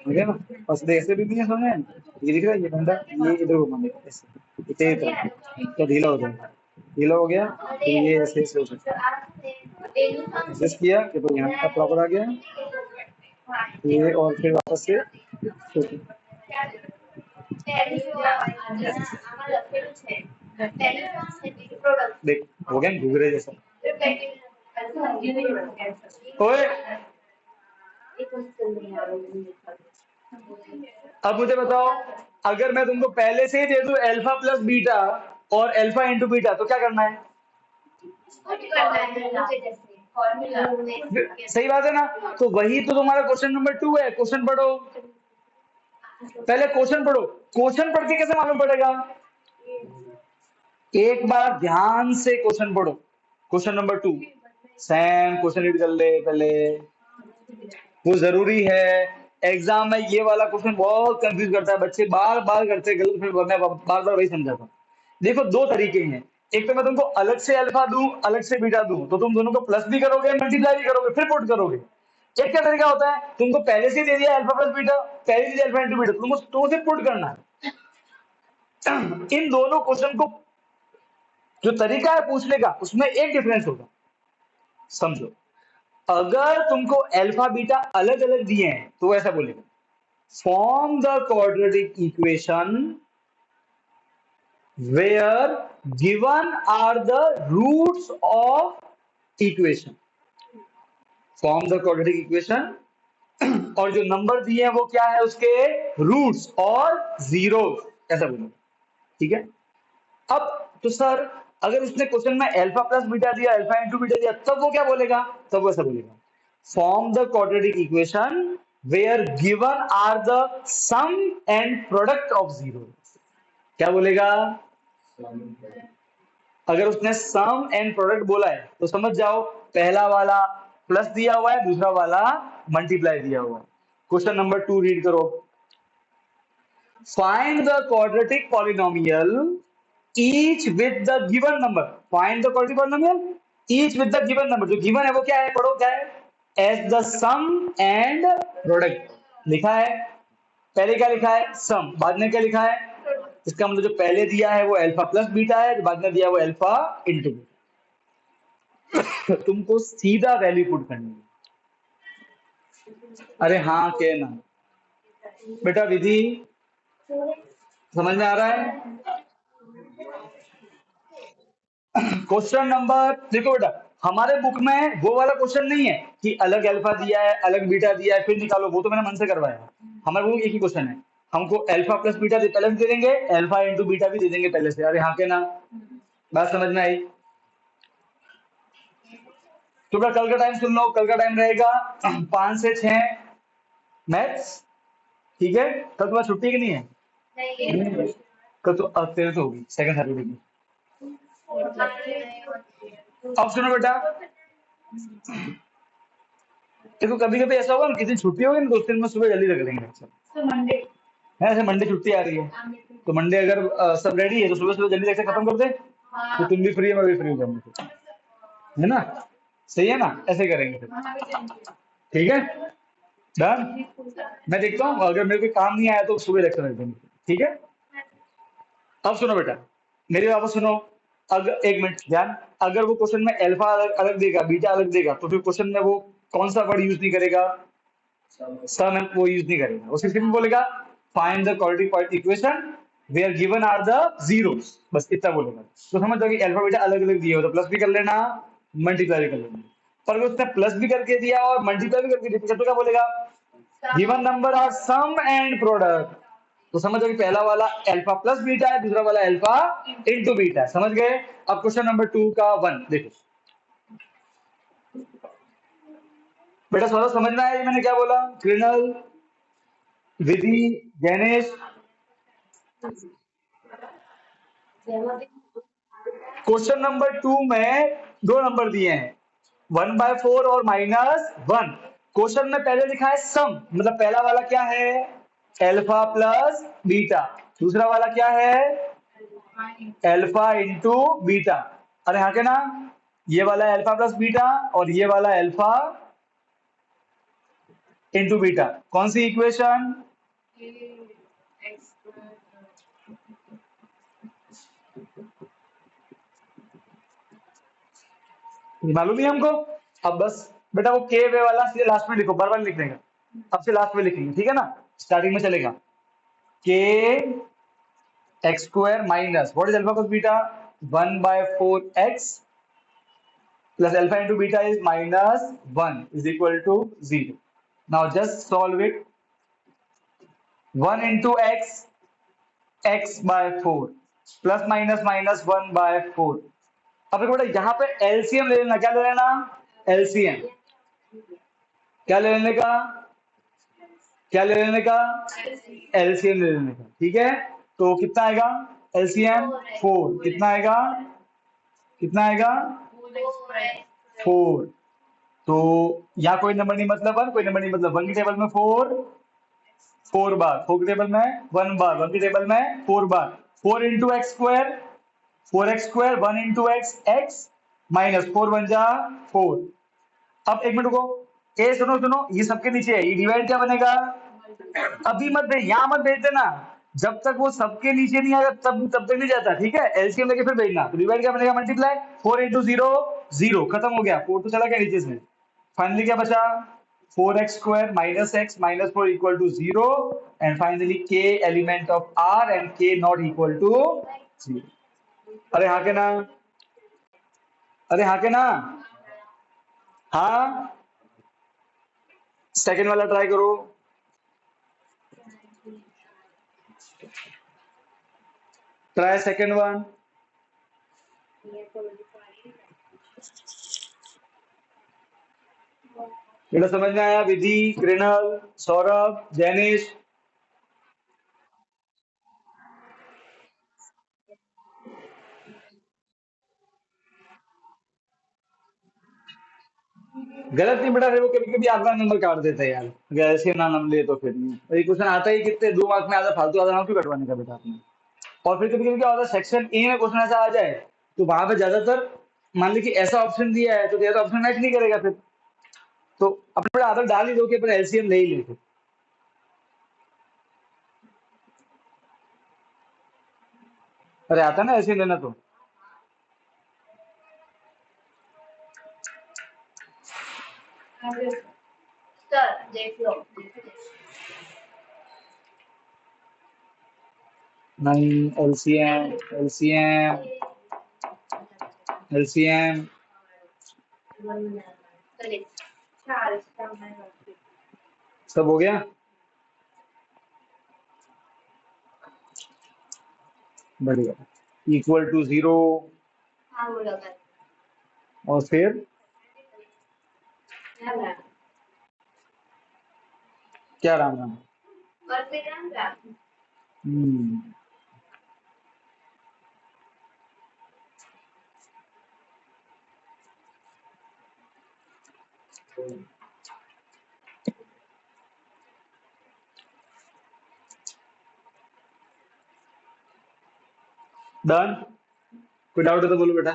हो गया ना, बस ऐसे भी नहीं है, सुने ये दिख रहा है, ये बंदा ये इधर घुमाने का, ऐसे इतने तरह तो ढीला हो जाएगा, ढीला हो गया तो ये ऐसे ऐसे हो सकता है, ऐसे किया कि तो यहाँ का प्रॉपर आ गया ये, और फिर वापस से देख हो गया घुघरे जैसा, ओए अब मुझे बताओ, अगर मैं तुमको पहले से ही दे दूं अल्फा प्लस बीटा और अल्फा इंटू बीटा, तो क्या करना है, सही बात है ना, तो वही तो तुम्हारा क्वेश्चन नंबर 2 है, क्वेश्चन पढ़ो, पहले क्वेश्चन पढ़ो, क्वेश्चन पढ़ के कैसे मालूम पड़ेगा, एक बार ध्यान से क्वेश्चन पढ़ो, question number 2 Sam question read कर ले पहले, वो जरूरी है, एग्जाम में ये वाला क्वेश्चन बहुत कंफ्यूज करता है, बच्चे बार बार करते हैं गलत, फिर मैं बार बार वही समझाता हूँ। देखो दो तरीके हैं, एक तो मैं तुमको अलग से अल्फा दूं अलग से बीटा दूं, तो तुम दोनों को प्लस भी करोगे मल्टीप्लाई भी करोगे फिर पुट करोगे। एक क्या तरीका होता है, तुमको पहले से दे दिया अल्फा प्लस बीटा, पहले से दिया अल्फा इंटू बीटा, तुमको उसे पुट करना है। इन दोनों क्वेश्चन को जो तरीका है पूछने का उसमें एक डिफरेंस होगा, समझो, अगर तुमको अल्फा बीटा अलग अलग दिए हैं तो ऐसा बोलेगा, form the quadratic equation where given are the roots of equation, form the quadratic equation, और जो नंबर दिए हैं वो क्या है, उसके रूट्स और जीरो, ऐसा बोलेगा। ठीक है, अब तो सर अगर उसने क्वेश्चन में अल्फा प्लस बीटा दिया, अल्फा इंटू बीटा दिया, तब वो क्या बोलेगा, तब वो ऐसा बोलेगा, form the quadratic equation where given are the sum and product of zero. क्या बोलेगा, अगर उसने सम एंड प्रोडक्ट बोला है तो समझ जाओ पहला वाला प्लस दिया हुआ है, दूसरा वाला मल्टीप्लाई दिया हुआ है। क्वेश्चन नंबर 2 रीड करो, find the quadratic polynomial each with the given number, find the quadratic polynomial each with the given number, जो given है वो क्या है, पढ़ो क्या है, as the sum and product लिखा है, पहले क्या लिखा है सम, बाद में क्या लिखा है, इसका मतलब जो पहले दिया है वो अल्फा प्लस बीटा है, जो बाद में दिया है वो अल्फा इंटू बीटा। तुमको सीधा वैल्यू पुट करनी है, अरे हाँ के ना बेटा, विधि समझ में आ रहा है। क्वेश्चन नंबर देखो बेटा, हमारे बुक में वो वाला क्वेश्चन नहीं है कि अलग अल्फा दिया है अलग बीटा दिया है फिर निकालो, वो तो मैंने मन से करवाया। हमारे बुक एक ही क्वेश्चन है, हमको अल्फा प्लस बीटा पहले दे देंगे, अल्फा इंटू बीटा भी दे देंगे पहले से। अरे हाँ के ना, बात समझ में आई। तो बेटा कल का टाइम सुन लो, कल का टाइम रहेगा 5 से 6 मैथ्स, ठीक है। कल तुम्हारी छुट्टी की नहीं है, नहीं, कल तो तेरे तो होगी सेकंड सैटरडे की। अब सुनो बेटा, देखो कभी कभी ऐसा होगा ना, किसी दिन छुट्टी होगी ना, 2 दिन में सुबह जल्दी रख देंगे मंडे है, ऐसे मंडे छुट्टी आ रही है तो मंडे अगर सब रेडी है तो सुबह सुबह जल्दी लेक्चर खत्म कर दे, तो तुम भी फ्री है मैं भी फ्री हो जाऊंगा, है ना, सही है ना, ऐसे करेंगे फिर, ठीक है डन। मैं देखता हूँ अगर मेरे को काम नहीं आया तो सुबह लेक्चर रख देंगे, ठीक है। अब सुनो बेटा, मेरी वापस सुनो, अगर एक मिनट ध्यान, अगर वो क्वेश्चन में अल्फा अलग, अलग देगा बीटा अलग देगा तो फिर क्वेश्चन में वो कौन सा वर्ड यूज नहीं करेगा, सम, वो यूज नहीं करेगा, उसके सिर्फ बोलेगा find the quadratic equation where given are the zeros, बस इतना बोलेगा। तो समझ जाओ कि अल्फा बीटा अलग अलग दिए हो तो प्लस भी कर लेना मल्टीप्लाई भी कर लेना, पर अगर उसने प्लस भी करके दिया और मल्टीप्लाई भी करके दिया तो क्या बोलेगा, given number are sum and product. तो समझ गए पहला वाला अल्फा प्लस बीटा है, दूसरा वाला अल्फा इनटू बीटा है, समझ गए। अब क्वेश्चन नंबर 2 का 1 देखो बेटा, थोड़ा समझ में आया मैंने क्या बोला, कृणल, विधि, गणेश। क्वेश्चन नंबर 2 में 2 नंबर दिए हैं 1/4 और -1। क्वेश्चन में पहले लिखा है सम, मतलब पहला वाला क्या है अल्फा प्लस बीटा, दूसरा वाला क्या है अल्फा इंटू बीटा। अरे हाँ के ना, ये वाला है अल्फा प्लस बीटा और ये वाला अल्फा इंटू बीटा, कौन सी इक्वेशन, मालूम ही हमको। अब बस बेटा वो के वे वाला सीधे लास्ट में लिखो, बार बार लिख देगा, अब से लास्ट में लिखेंगे, ठीक है ना, स्टार्टिंग में चलेगा के x square minus what is alpha plus beta 1/4 x plus alpha into beta is -1 is equal to 0. Now just solve it. 1 into x, x by 4 plus minus minus 1/4। अब देखो बेटा यहाँ पे एलसीएम ले लेना, क्या ले लेना एलसीएम, क्या ले लेने का, क्या ले लेने का एलसीएम ले लेने का, ठीक है। तो कितना आएगा एलसीएम 4, कितना आएगा, कितना आएगा 4। तो यहाँ कोई नंबर नहीं मतलब 1, कोई नंबर नहीं मतलब 1 की टेबल में 4 बार, 4 की टेबल में 1 बार, 1 की टेबल में 4 बार, 4 into x square 4x square 1 into x x minus 4 बन जा 4। अब एक मिनट रुको, ए सुनो सुनो, ये सबके नीचे है, ये डिवाइड क्या बनेगा, अभी मत भेज, यहाँ मत भेज देना, जब तक वो सबके नीचे नहीं आएगा तब तक नहीं जाता, ठीक है। एलसीएम लेके फिर भेजना, तो डिवाइड क्या बनेगा मल्टीप्लाई 4 इंटू 0 जीरो, खत्म हो गया, 4 तो चला गया नीचे से। फाइनली क्या बचा, 4x² minus x minus 4 equal to 0, and finally k element of r and k not equal to 0। अरे हाँ के ना, अरे हाँ के ना, हाँ सेकंड वाला ट्राई करो। Try second one. बेटा समझ में आया? विधि, कृणल, सौरभ, जैनिश, गलत नहीं बेटा, वो कभी कभी आधा नंबर काट देता है यार, अगर ऐसे ना नंबर ले तो फिर नहीं। ये क्वेश्चन आता ही कितने 2 मार्क में, आधा फालतू आधा नंबर क्यों कटवाने का बेटा आपने। और फिर कभी कभी क्या होता है, सेक्शन ए में क्वेश्चन ऐसा आ जाए तो वहां पे ज्यादातर मान ली कि ऐसा ऑप्शन दिया है तो ऑप्शन मैच नहीं करेगा फिर, तो अपने आदत डाल ही दो कि अपने एलसीएम ले ही लेते। अरे आता ना एलसीएम लेना तो। सर देख लो। नहीं, एलसीएम एलसीएम एलसीएम चलिए 4 सब हो गया। बढ़िया, इक्वल टू 0, हाँ बोलो कर और फिर राम राम क्या राम राम। और फिर राम राम हम्म, डन। कोई डाउट है तो बोलो बेटा।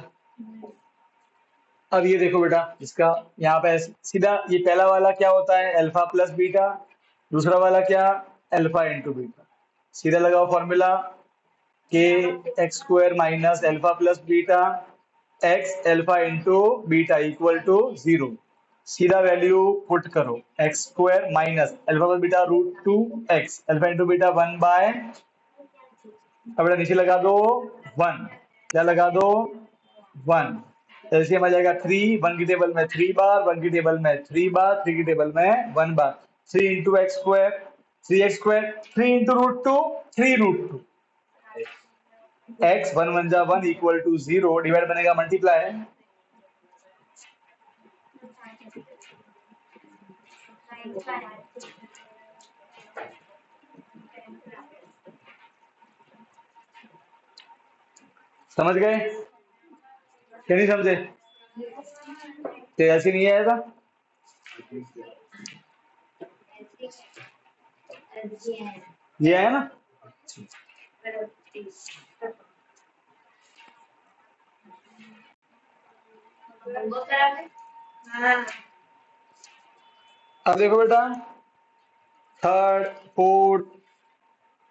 अब ये देखो बेटा, इसका यहाँ पे सीधा ये पहला वाला क्या होता है, अल्फा प्लस बीटा। दूसरा वाला क्या, अल्फा इंटू बीटा। सीधा लगाओ फॉर्मूला, के x² minus alpha plus beta x alpha into beta equal to 0। सीधा वैल्यू पुट करो, x² minus alpha plus beta √2x alpha into beta 1/, अब बेटा नीचे लगा दो 1, क्या लगा दो 1। एलसीएम आ जाएगा 3, 1 की टेबल में 3 बार, 1 की टेबल में 3 बार, 3 की टेबल में 1 बार। 3 into x², 3x², 3 into √2, 3 √2, x 1 1 जा 1 इक्वल टू 0, डिवाइड बनेगा मल्टीप्लाई। समझ गए कि नहीं समझे? तो ऐसे नहीं आएगा, ये है ना। हाँ अब देखो बेटा, थर्ड, फोर्थ,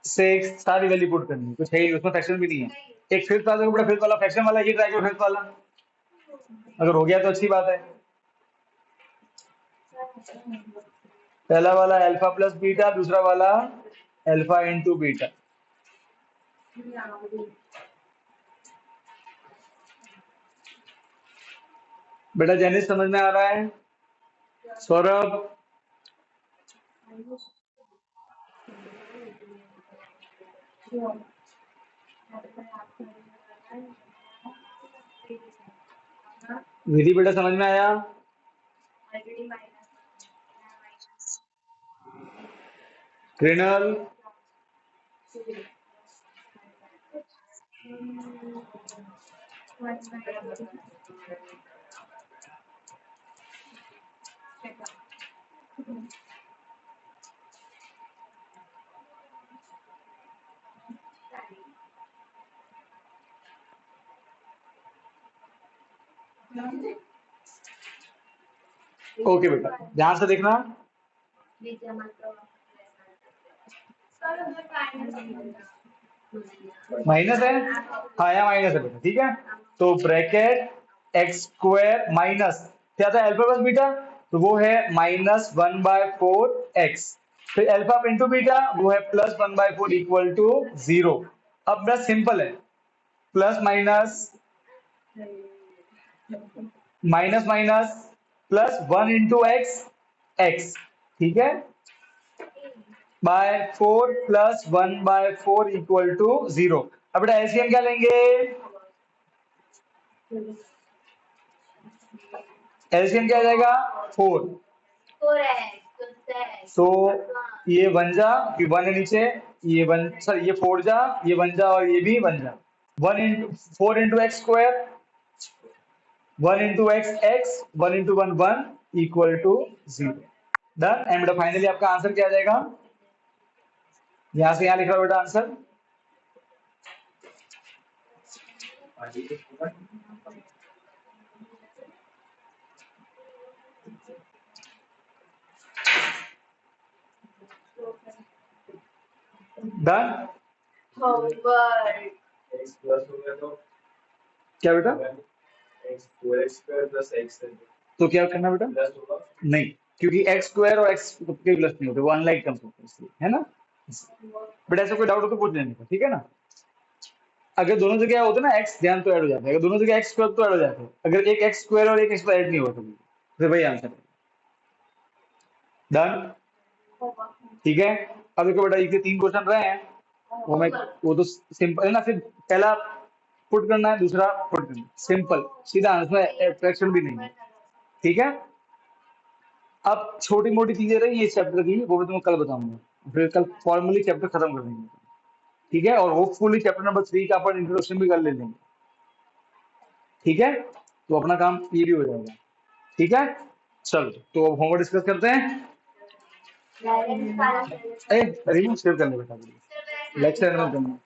सिक्स सारी वैल्यू पुट करनी है, कुछ है ही उसमें, फ्रैक्शन भी नहीं है। एक फिफ्थ वाला देखो बेटा, फिफ्थ वाला फ्रैक्शन वाला, ये ट्राई करो फिफ्थ वाला, अगर हो गया तो अच्छी बात है। पहला वाला अल्फा प्लस बीटा, दूसरा वाला अल्फा इंटू बीटा। बेटा जेनिस समझ में आ रहा है? सौरभ, विधि बेटा समझ में आया? कृणल, ओके बेटा ध्यान से देखना। माइनस है, हाँ यहाँ माइनस है बेटा, ठीक है। तो ब्रैकेट एक्स स्क्वायर माइनस क्या था अल्फा प्लस बीटा, तो वो है -1/4x, फिर अल्फा इंटू बीटा वो है +1/4 इक्वल टू 0। अब बस सिंपल है, plus minus minus minus plus 1 into x x, ठीक है, बाय 4 प्लस 1/4 इक्वल टू 0। अब बेटा एलसीएम क्या लेंगे, एलसीएम क्या आ जाएगा 4, 4x तो ये बन जा कि 1 है नीचे, ये 1 सर ये 4 जा, ये 1 जा और ये भी 1 जा, 1 into 4 into x square, 1 into x x, 1 into 1 1 equal to 0। Done. And बेटा फाइनली आपका आंसर क्या आ जाएगा, यहां से यहां लिखा हुआ बेटा answer, done. Homework x plus हो गया तो क्या बेटा, x 4x square plus x है तो क्या करना बेटा, प्लस होगा नहीं, क्योंकि एक्स स्क्वायर और एक्स के प्लस नहीं होते, वो अनलाइक टर्म्स होते हैं इसलिए, है ना। बट ऐसा कोई डाउट हो तो पूछ लेने का, ठीक है ना। अगर दोनों जगह होते ना एक्स, ध्यान तो ऐड हो जाता है, अगर दोनों जगह एक्स स्क्वायर तो ऐड हो जाते हैं, अगर एक एक्स स्क्वायर और एक एक्स ऐड नहीं होता फिर वही आंसर है। डन, ठीक है। अब देखो बेटा ये 3 क्वेश्चन रहे हैं, वो तो सिंपल है ना, फिर पहला पुट करना है, दूसरा पुट करना है, सिंपल सीधा आंसर, फ्रैक्शन भी नहीं है, ठीक है। अब छोटी मोटी चीजें रही ये चैप्टर की, वो मैं तुम्हें कल बताऊंगा, फिर कल फॉर्मली चैप्टर खत्म कर देंगे, ठीक है। और होपफुली चैप्टर नंबर 3 का अपन इंट्रोडक्शन भी कर ले लेंगे, ठीक है, तो अपना काम ये भी हो जाएगा, ठीक है। चलो तो अब होमवर्क डिस्कस करते हैं। रिमूव सेव करने बेटा, लेक्चर में करना।